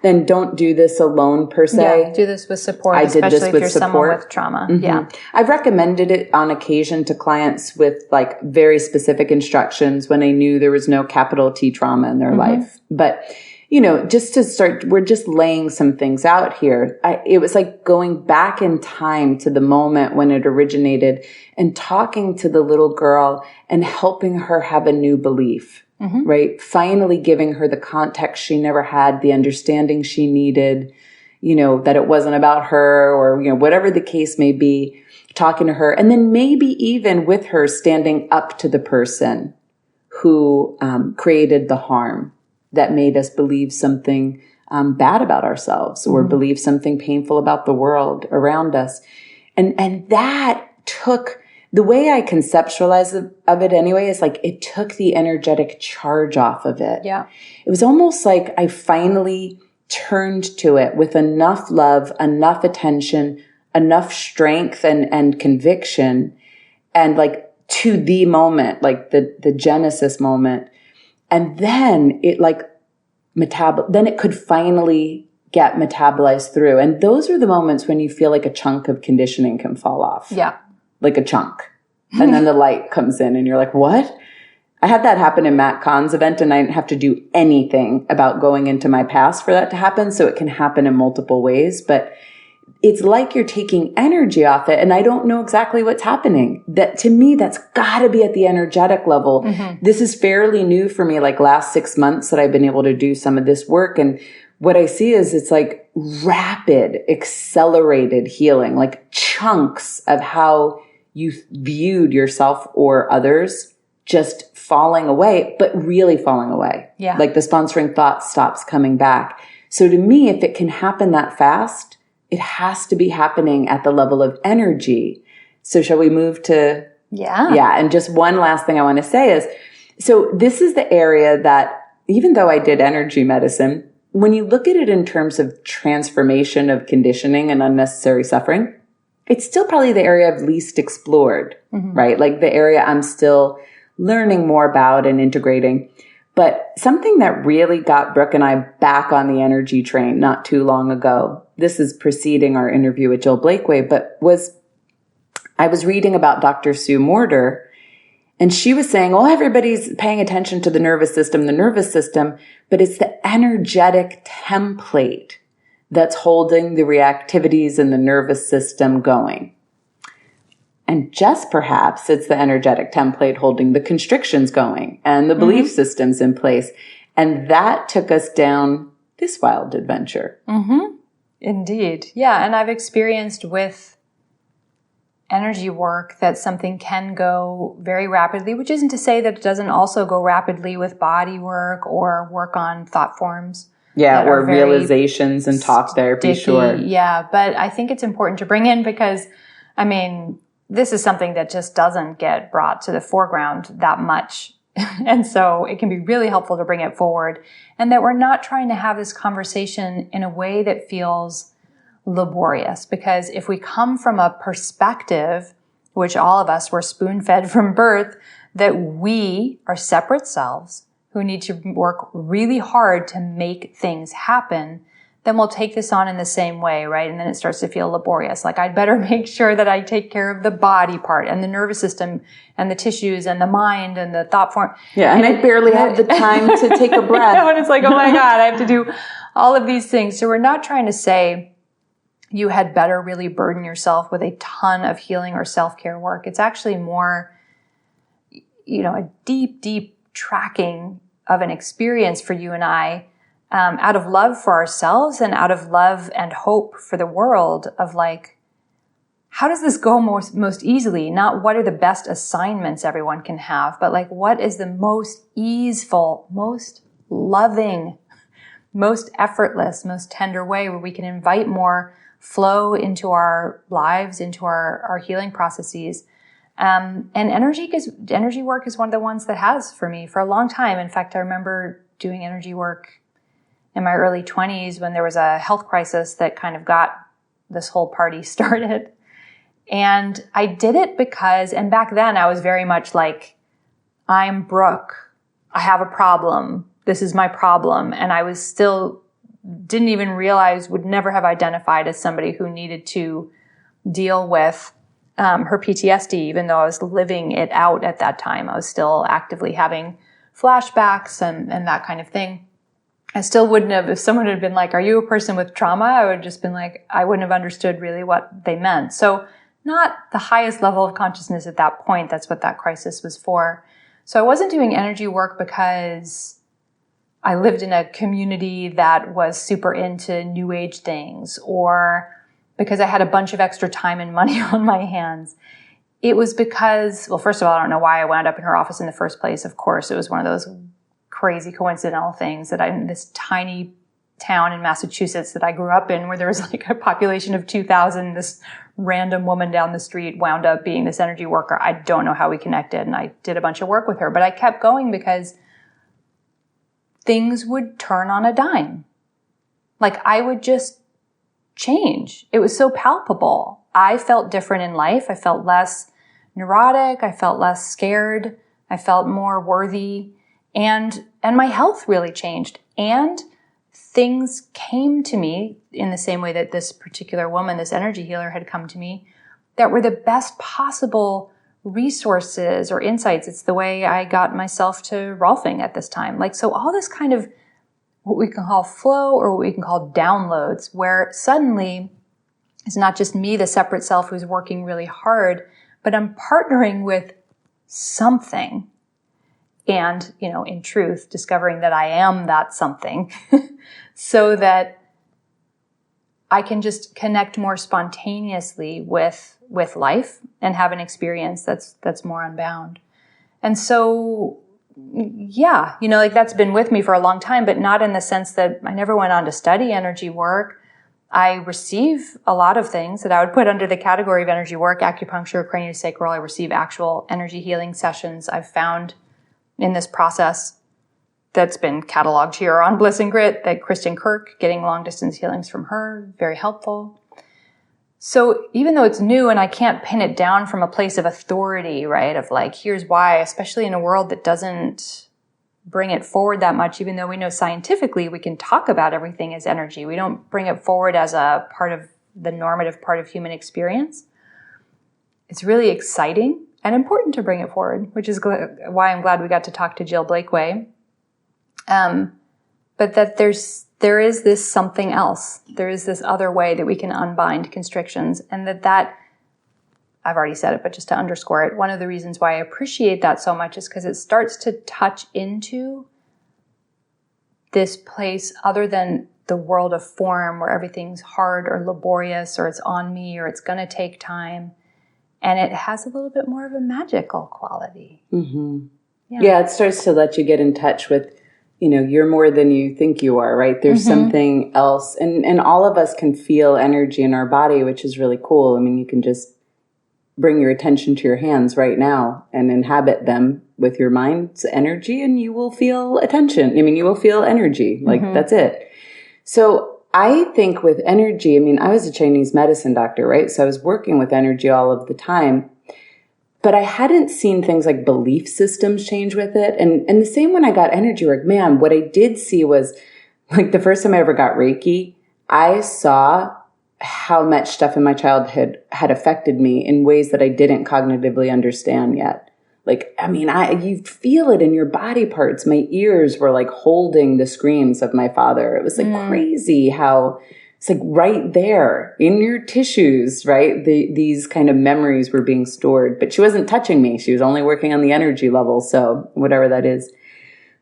And don't do this alone per se. Yeah, do this with support, I did this especially if with you're support. someone with trauma. Mm-hmm. Yeah. I've recommended it on occasion to clients with like very specific instructions when I knew there was no capital T trauma in their life. But, you know, just to start, we're just laying some things out here. It was like going back in time to the moment when it originated and talking to the little girl and helping her have a new belief. Mm-hmm. Right? Finally giving her the context she never had, the understanding she needed, you know, that it wasn't about her or, you know, whatever the case may be, talking to her. And then maybe even with her standing up to the person who created the harm that made us believe something bad about ourselves or believe something painful about the world around us. And that took... The way I conceptualize of it anyway is like it took the energetic charge off of it. Yeah. It was almost like I finally turned to it with enough love, enough attention, enough strength and conviction, and like to the moment, like the Genesis moment. And then it like then it could finally get metabolized through. And those are the moments when you feel like a chunk of conditioning can fall off. Yeah. Like a chunk. And then the light comes in and you're like, what? I had that happen in Matt Kahn's event and I didn't have to do anything about going into my past for that to happen. So it can happen in multiple ways, but it's like you're taking energy off it. And I don't know exactly what's happening. That to me, that's gotta be at the energetic level. Mm-hmm. This is fairly new for me, like last 6 months that I've been able to do some of this work. And what I see is it's like rapid, accelerated healing, like chunks of how you viewed yourself or others just falling away, but really falling away. Yeah. Like the sponsoring thought stops coming back. So to me, if it can happen that fast, it has to be happening at the level of energy. So shall we move to... Yeah. Yeah. And just one last thing I want to say is, so this is the area that even though I did energy medicine, when you look at it in terms of transformation of conditioning and unnecessary suffering, it's still probably the area I've least explored, right? Like the area I'm still learning more about and integrating. But something that really got Brooke and I back on the energy train not too long ago, this is preceding our interview with Jill Blakeway, but I was reading about Dr. Sue Morter, and she was saying, oh, everybody's paying attention to the nervous system, but it's the energetic template that's holding the reactivities in the nervous system going. And just perhaps it's the energetic template holding the constrictions going and the belief systems in place. And that took us down this wild adventure. Mm-hmm. Indeed. Yeah. And I've experienced with energy work that something can go very rapidly, which isn't to say that it doesn't also go rapidly with body work or work on thought forms. Yeah, or realizations and talk therapy, sure. Yeah, but I think it's important to bring in because, I mean, this is something that just doesn't get brought to the foreground that much. And so it can be really helpful to bring it forward. And that we're not trying to have this conversation in a way that feels laborious. Because if we come from a perspective, which all of us were spoon-fed from birth, that we are separate selves who need to work really hard to make things happen, then we'll take this on in the same way, right? And then it starts to feel laborious. Like I'd better make sure that I take care of the body part and the nervous system and the tissues and the mind and the thought form. Yeah, and I barely have the time to take a breath. And it's like, oh my God, I have to do all of these things. So we're not trying to say you had better really burden yourself with a ton of healing or self-care work. It's actually more, a deep, deep tracking of an experience for you and I out of love for ourselves and out of love and hope for the world of like, how does this go most easily? Not what are the best assignments everyone can have, but like what is the most easeful, most loving, most effortless, most tender way where we can invite more flow into our lives, into our healing processes. And energy work is one of the ones that has for me for a long time. In fact, I remember doing energy work in my early 20s when there was a health crisis that kind of got this whole party started. And I did it because, and back then I was very much like, I'm Brooke. I have a problem. This is my problem. And I was still, didn't even realize, would never have identified as somebody who needed to deal with her PTSD, even though I was living it out at that time. I was still actively having flashbacks and that kind of thing. I still wouldn't have, if someone had been like, are you a person with trauma? I would have just been like, I wouldn't have understood really what they meant. So not the highest level of consciousness at that point. That's what that crisis was for. So I wasn't doing energy work because I lived in a community that was super into new age things, or because I had a bunch of extra time and money on my hands. It was because, well, first of all, I don't know why I wound up in her office in the first place. Of course, it was one of those crazy coincidental things that I'm in this tiny town in Massachusetts that I grew up in, where there was like a population of 2,000. This random woman down the street wound up being this energy worker. I don't know how we connected, and I did a bunch of work with her, but I kept going because things would turn on a dime. Like I would just change. It was so palpable. I felt different in life. I felt less neurotic. I felt less scared. I felt more worthy, and my health really changed. And things came to me in the same way that this particular woman, this energy healer, had come to me, that were the best possible resources or insights. It's the way I got myself to Rolfing at this time. Like, so all this kind of what we can call flow or what we can call downloads, where suddenly it's not just me, the separate self who's working really hard, but I'm partnering with something. And, you know, in truth, discovering that I am that something so that I can just connect more spontaneously with life and have an experience that's more unbound. And so, yeah, you know, like that's been with me for a long time, but not in the sense that I never went on to study energy work. I receive a lot of things that I would put under the category of energy work, acupuncture, craniosacral. I receive actual energy healing sessions. I've found in this process that's been cataloged here on Bliss and Grit that Kristen Kirk, getting long distance healings from her, very helpful. So even though it's new and I can't pin it down from a place of authority, right? Of like, here's why, especially in a world that doesn't bring it forward that much, even though we know scientifically we can talk about everything as energy. We don't bring it forward as a part of the normative part of human experience. It's really exciting and important to bring it forward, which is why I'm glad we got to talk to Jill Blakeway. But that there is this something else. There is this other way that we can unbind constrictions, and that I've already said it, but just to underscore it, one of the reasons why I appreciate that so much is because it starts to touch into this place other than the world of form where everything's hard or laborious or it's on me or it's going to take time. And it has a little bit more of a magical quality. Mm-hmm. Yeah, it starts to let you get in touch with, you know, you're more than you think you are, right? There's something else. And all of us can feel energy in our body, which is really cool. I mean, you can just bring your attention to your hands right now and inhabit them with your mind's energy, and you will feel attention. I mean, you will feel energy. Like, that's it. So I think with energy, I mean, I was a Chinese medicine doctor, right? So I was working with energy all of the time, but I hadn't seen things like belief systems change with it. And the same when I got energy work, man, what I did see was like the first time I ever got Reiki, I saw how much stuff in my childhood had affected me in ways that I didn't cognitively understand yet. Like, I mean, you feel it in your body parts. My ears were like holding the screams of my father. It was like crazy how it's like right there in your tissues, right? These kind of memories were being stored, but she wasn't touching me. She was only working on the energy level. So whatever that is.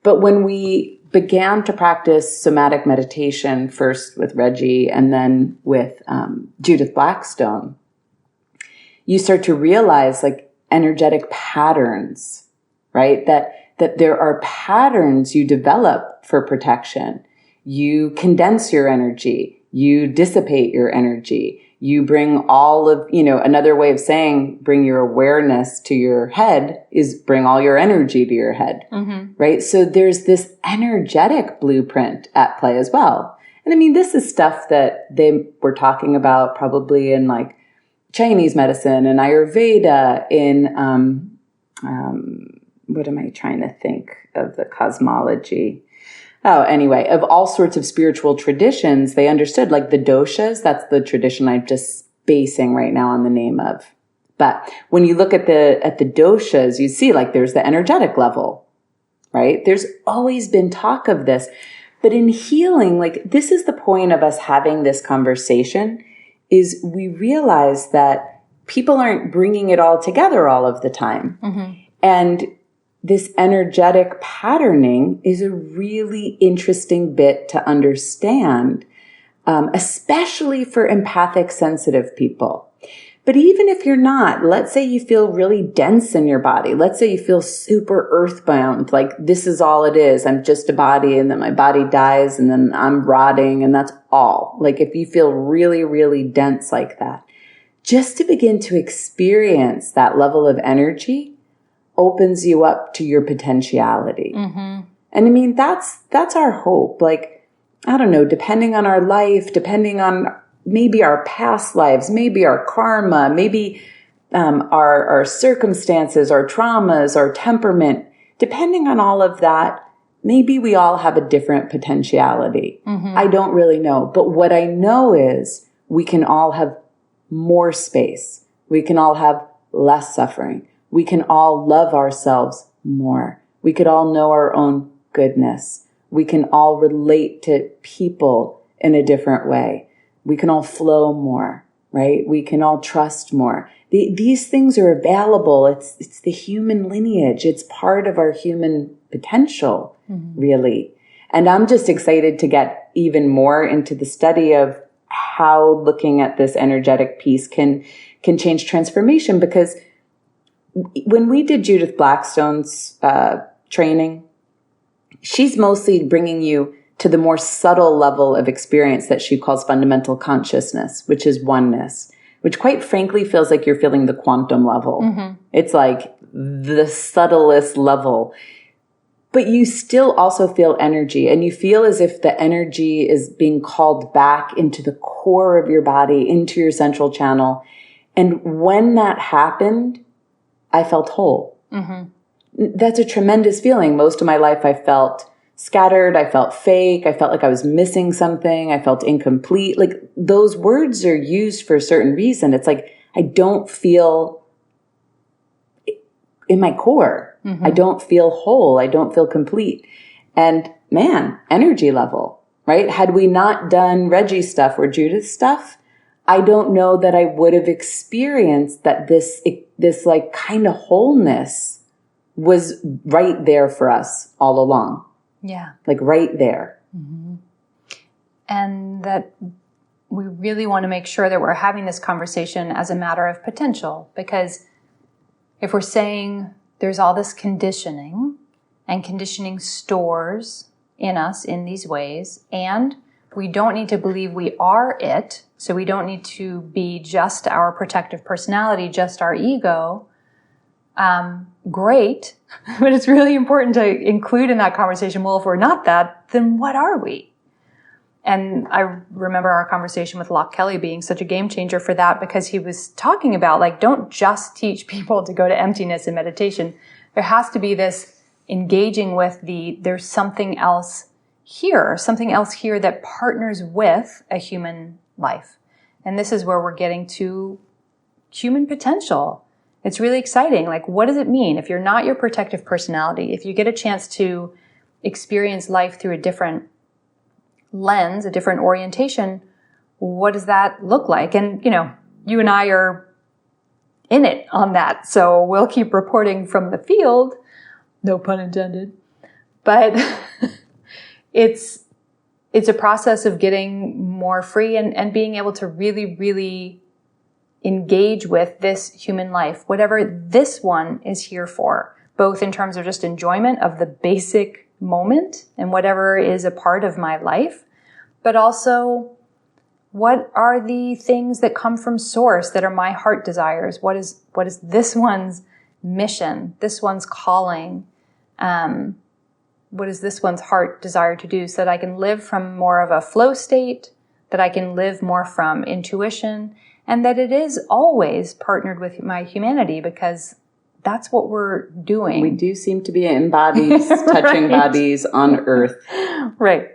But when we began to practice somatic meditation, first with Reggie and then with Judith Blackstone, you start to realize like energetic patterns, right? That there are patterns you develop for protection. You condense your energy, you dissipate your energy, you bring all of, another way of saying bring your awareness to your head is bring all your energy to your head, right? So there's this energetic blueprint at play as well. And I mean, this is stuff that they were talking about probably in like Chinese medicine and Ayurveda, in, what am I trying to think of the cosmology? Oh, anyway, of all sorts of spiritual traditions, they understood like the doshas. That's the tradition I'm just basing right now on the name of. But when you look at the doshas, you see like there's the energetic level, right? There's always been talk of this, but in healing, like this is the point of us having this conversation, is we realize that people aren't bringing it all together all of the time. And this energetic patterning is a really interesting bit to understand, especially for empathic, sensitive people. But even if you're not, let's say you feel really dense in your body. Let's say you feel super earthbound, like this is all it is. I'm just a body and then my body dies and then I'm rotting and that's all. Like if you feel really, really dense like that, just to begin to experience that level of energy opens you up to your potentiality. And I mean, that's our hope. Like, I don't know, depending on our life, depending on maybe our past lives, maybe our karma, maybe our circumstances, our traumas, our temperament, depending on all of that, maybe we all have a different potentiality. I don't really know. But what I know is we can all have more space. We can all have less suffering. We can all love ourselves more. We could all know our own goodness. We can all relate to people in a different way. We can all flow more, right? We can all trust more. These things are available. It's the human lineage. It's part of our human potential, really. And I'm just excited to get even more into the study of how looking at this energetic piece can change transformation, because when we did Judith Blackstone's training, she's mostly bringing you to the more subtle level of experience that she calls fundamental consciousness, which is oneness, which quite frankly feels like you're feeling the quantum level. It's like the subtlest level. But you still also feel energy, and you feel as if the energy is being called back into the core of your body, into your central channel. And when that happened, I felt whole. That's a tremendous feeling. Most of my life I felt scattered. I felt fake. I felt like I was missing something. I felt incomplete. Like those words are used for a certain reason. It's like, I don't feel in my core. I don't feel whole. I don't feel complete. And man, energy level, right? Had we not done Reggie's stuff or Judith's stuff, I don't know that I would have experienced that this like kind of wholeness was right there for us all along. Yeah. Like right there. And that we really want to make sure that we're having this conversation as a matter of potential, because if we're saying there's all this conditioning, and conditioning stores in us in these ways, and we don't need to believe we are it, so we don't need to be just our protective personality, just our ego, great. But it's really important to include in that conversation, well, if we're not that, then what are we? And I remember our conversation with Locke Kelly being such a game changer for that, because he was talking about, like, don't just teach people to go to emptiness in meditation. There has to be this engaging with there's something else here that partners with a human life. And this is where we're getting to human potential. It's really exciting. Like, what does it mean if you're not your protective personality, if you get a chance to experience life through a different lens, a different orientation, what does that look like? And, you and I are in it on that. So we'll keep reporting from the field, no pun intended. But it's a process of getting more free and being able to really, really engage with this human life, whatever this one is here for, both in terms of just enjoyment of the basic moment and whatever is a part of my life, but also what are the things that come from source that are my heart desires? What is this one's mission, this one's calling? What is this one's heart desire to do so that I can live from more of a flow state, that I can live more from intuition, and that it is always partnered with my humanity, because that's what we're doing. We do seem to be in bodies, touching bodies on earth. Right.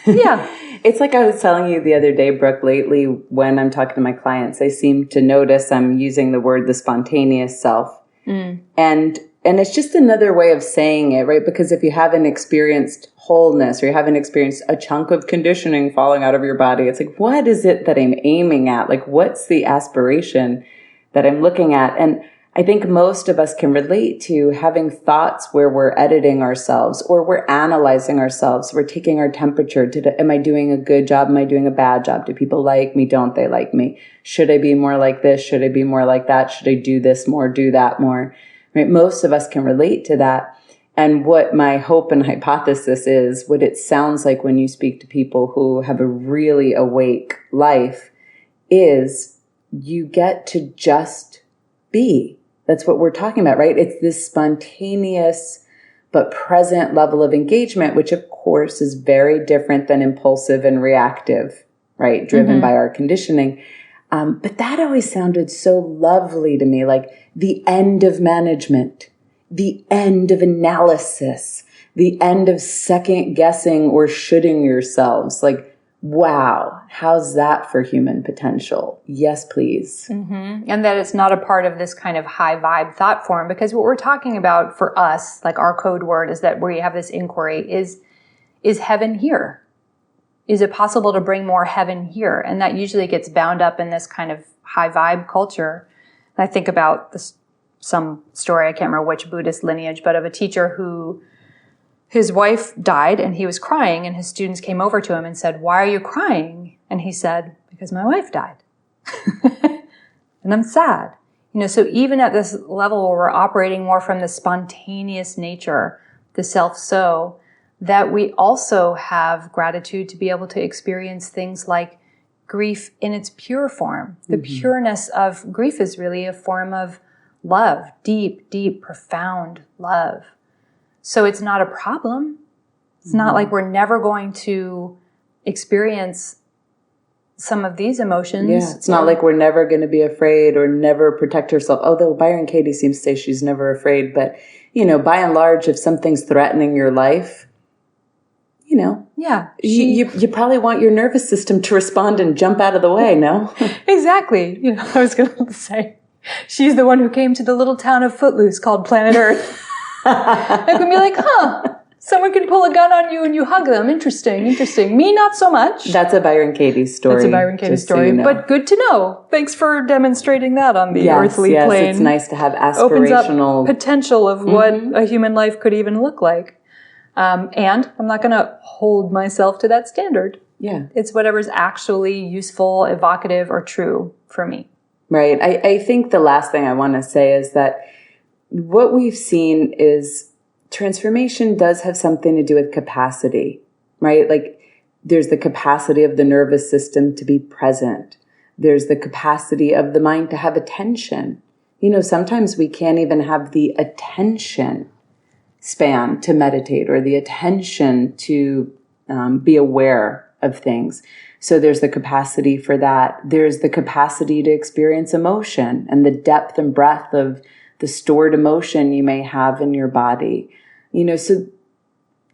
Yeah. It's like I was telling you the other day, Brooke, lately when I'm talking to my clients, they seem to notice I'm using the word the spontaneous self. And it's just another way of saying it, right? Because if you haven't experienced wholeness or you haven't experienced a chunk of conditioning falling out of your body, it's like, what is it that I'm aiming at? Like, what's the aspiration that I'm looking at? And I think most of us can relate to having thoughts where we're editing ourselves or we're analyzing ourselves. We're taking our temperature. Am I doing a good job? Am I doing a bad job? Do people like me? Don't they like me? Should I be more like this? Should I be more like that? Should I do this more, do that more? Right? Most of us can relate to that. And what my hope and hypothesis is, what it sounds like when you speak to people who have a really awake life, is you get to just be. That's what we're talking about, right? It's this spontaneous but present level of engagement, which of course is very different than impulsive and reactive, right? Driven by our conditioning. But that always sounded so lovely to me, like the end of management, the end of analysis, the end of second guessing or shoulding yourselves. Like, wow, how's that for human potential? Yes, please. And that it's not a part of this kind of high vibe thought form, because what we're talking about for us, like our code word is that where you have this inquiry is heaven here? Is it possible to bring more heaven here? And that usually gets bound up in this kind of high vibe culture. And I think about some story, I can't remember which Buddhist lineage, but of a teacher who his wife died and he was crying, and his students came over to him and said, "Why are you crying?" And he said, "Because my wife died." And I'm sad. So even at this level where we're operating more from the spontaneous nature, the self-so, that we also have gratitude to be able to experience things like grief in its pure form. The pureness of grief is really a form of love, deep, deep, profound love. So it's not a problem. It's not like we're never going to experience some of these emotions. Yeah, it's not like we're never going to be afraid or never protect ourselves. Although Byron Katie seems to say she's never afraid. But, by and large, if something's threatening your life, yeah, you probably want your nervous system to respond and jump out of the way, no? Exactly. I was going to say, she's the one who came to the little town of Footloose called Planet Earth. I can be like, someone can pull a gun on you and you hug them. Interesting. Me, not so much. That's a Byron Katie story. That's a Byron Katie story, but good to know. Thanks for demonstrating that on the earthly plane. Yes, it's nice to have aspirational... Opens up potential of what a human life could even look like. And I'm not going to hold myself to that standard. Yeah. It's whatever's actually useful, evocative, or true for me. Right. I think the last thing I want to say is that what we've seen is transformation does have something to do with capacity, right? Like there's the capacity of the nervous system to be present. There's the capacity of the mind to have attention. Sometimes we can't even have the attention span to meditate or the attention to be aware of things. So there's the capacity for that. There's the capacity to experience emotion and the depth and breadth of the stored emotion you may have in your body. So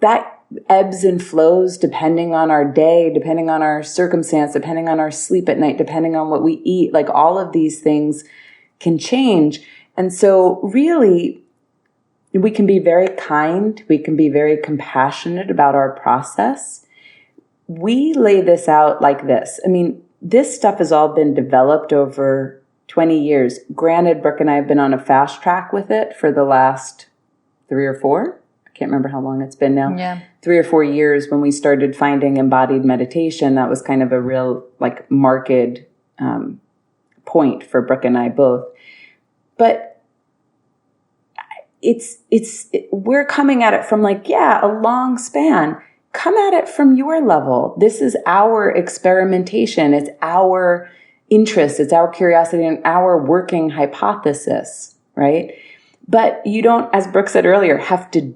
that ebbs and flows depending on our day, depending on our circumstance, depending on our sleep at night, depending on what we eat. Like all of these things can change. And so really, we can be very kind. We can be very compassionate about our process. We lay this out like this. This stuff has all been developed over 20 years. Granted, Brooke and I have been on a fast track with it for the last 3 or 4. can't remember how long it's been now. Yeah. 3 or 4 years when we started finding embodied meditation. That was kind of a real like marked point for Brooke and I both. But we're coming at it from like, a long span. Come at it from your level. This is our experimentation. It's our interest. It's our curiosity and our working hypothesis, right? But you don't, as Brooke said earlier, have to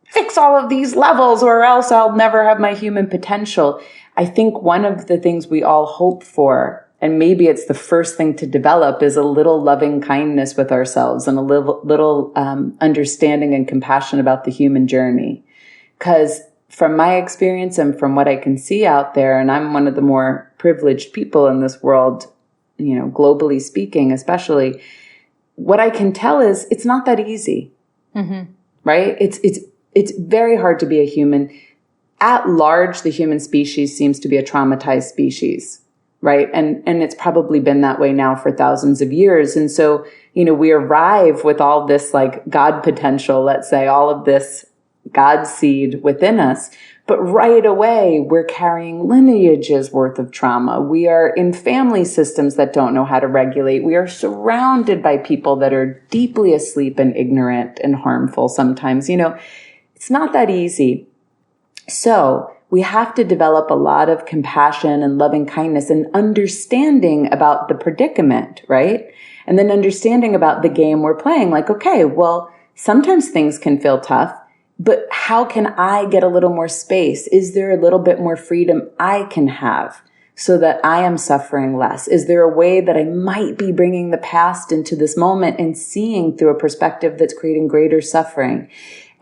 fix all of these levels or else I'll never have my human potential. I think one of the things we all hope for, and maybe it's the first thing to develop, is a little loving kindness with ourselves and a little understanding and compassion about the human journey. Because from my experience and from what I can see out there, and I'm one of the more privileged people in this world, globally speaking, especially, what I can tell is it's not that easy, right? It's very hard to be a human. At large, the human species seems to be a traumatized species, right? And it's probably been that way now for thousands of years. And so, we arrive with all this like God potential, let's say, all of this God seed within us. But right away, we're carrying lineages worth of trauma. We are in family systems that don't know how to regulate. We are surrounded by people that are deeply asleep and ignorant and harmful sometimes. It's not that easy. So we have to develop a lot of compassion and loving kindness and understanding about the predicament, right? And then understanding about the game we're playing. Like, okay, well, sometimes things can feel tough, but how can I get a little more space? Is there a little bit more freedom I can have so that I am suffering less? Is there a way that I might be bringing the past into this moment and seeing through a perspective that's creating greater suffering?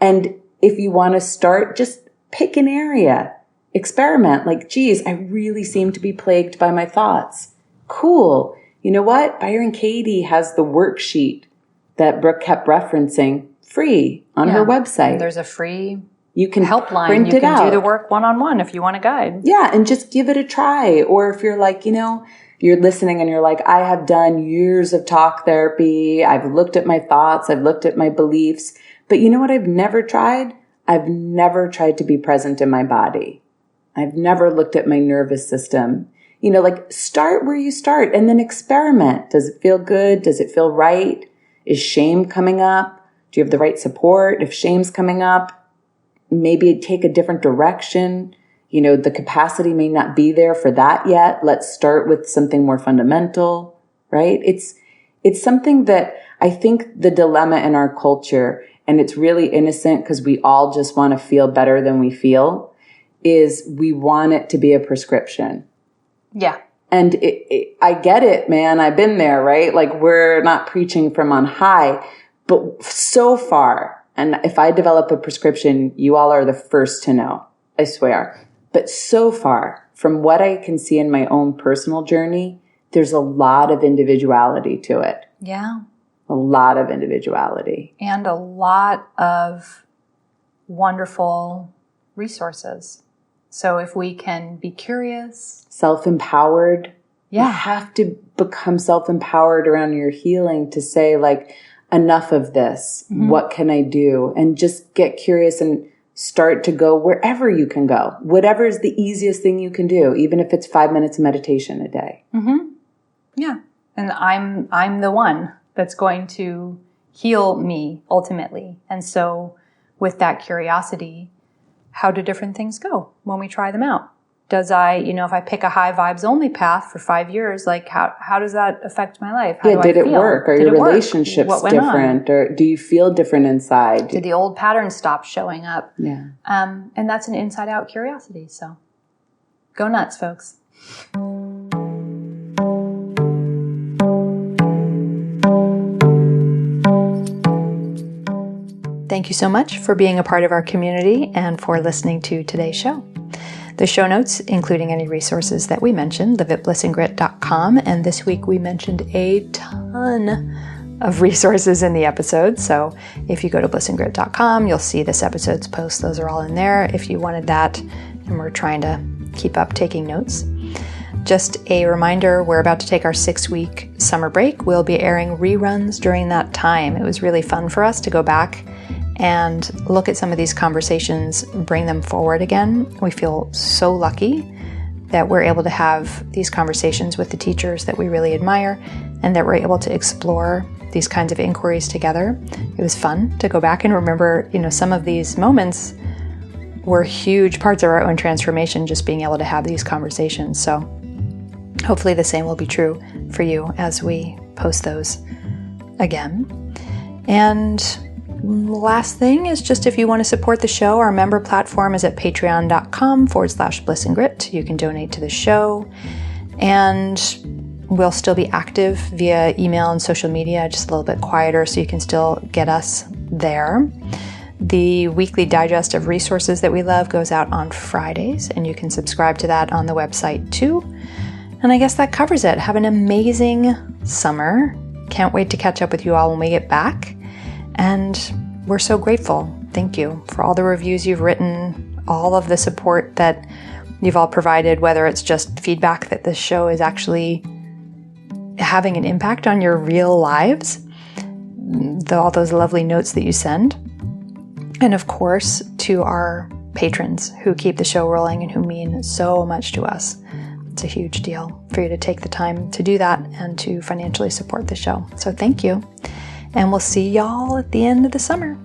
And if you want to start, just pick an area, experiment. Like, geez, I really seem to be plagued by my thoughts. Cool. You know what? Byron Katie has the worksheet that Brooke kept referencing free on her website. There's a free you can helpline. Print You it can out. do the work one-on-one if you want a guide. Yeah, and just give it a try. Or if you're like, you're listening and you're like, I have done years of talk therapy. I've looked at my thoughts. I've looked at my beliefs. But you know what I've never tried? I've never tried to be present in my body. I've never looked at my nervous system. Start where you start and then experiment. Does it feel good? Does it feel right? Is shame coming up? Do you have the right support? If shame's coming up, maybe take a different direction. The capacity may not be there for that yet. Let's start with something more fundamental, right? It's something that I think the dilemma in our culture, and it's really innocent because we all just want to feel better than we feel, is we want it to be a prescription. Yeah. And I get it, man. I've been there, right? Like, we're not preaching from on high, but so far, and if I develop a prescription, you all are the first to know, I swear. But so far, from what I can see in my own personal journey, there's a lot of individuality to it. Yeah. A lot of individuality. And a lot of wonderful resources. So if we can be curious. Self-empowered. Yeah. You have to become self-empowered around your healing to say, like, enough of this. Mm-hmm. What can I do? And just get curious and start to go wherever you can go. Whatever is the easiest thing you can do, even if it's 5 minutes of meditation a day. Mm-hmm. Yeah. And I'm the one that's going to heal me ultimately. And so with that curiosity, how do different things go when we try them out? Does if I pick a high vibes only path for 5 years, like how does that affect my life? How did it work? Are your relationships different? Or do you feel different inside? Did the old patterns stop showing up? Yeah. And that's an inside out curiosity. So go nuts, folks. Thank you so much for being a part of our community and for listening to today's show. The show notes, including any resources that we mentioned, live at blissandgrit.com. And this week we mentioned a ton of resources in the episode. So if you go to blissandgrit.com, you'll see this episode's posts. Those are all in there if you wanted that. And we're trying to keep up taking notes. Just a reminder, we're about to take our 6-week summer break. We'll be airing reruns during that time. It was really fun for us to go back and look at some of these conversations, bring them forward again. We feel so lucky that we're able to have these conversations with the teachers that we really admire, and that we're able to explore these kinds of inquiries together. It was fun to go back and remember, some of these moments were huge parts of our own transformation, just being able to have these conversations. So hopefully the same will be true for you as we post those again. And last thing is just if you want to support the show, our member platform is at patreon.com/Bliss+Grit. You can donate to the show, and we'll still be active via email and social media, just a little bit quieter, so you can still get us there. The weekly digest of resources that we love goes out on Fridays, and you can subscribe to that on the website too. And I guess that covers it. Have an amazing summer. Can't wait to catch up with you all when we get back. And we're so grateful. Thank you for all the reviews you've written, all of the support that you've all provided, whether it's just feedback that this show is actually having an impact on your real lives, all those lovely notes that you send. And of course, to our patrons who keep the show rolling and who mean so much to us. It's a huge deal for you to take the time to do that and to financially support the show. So thank you. And we'll see y'all at the end of the summer.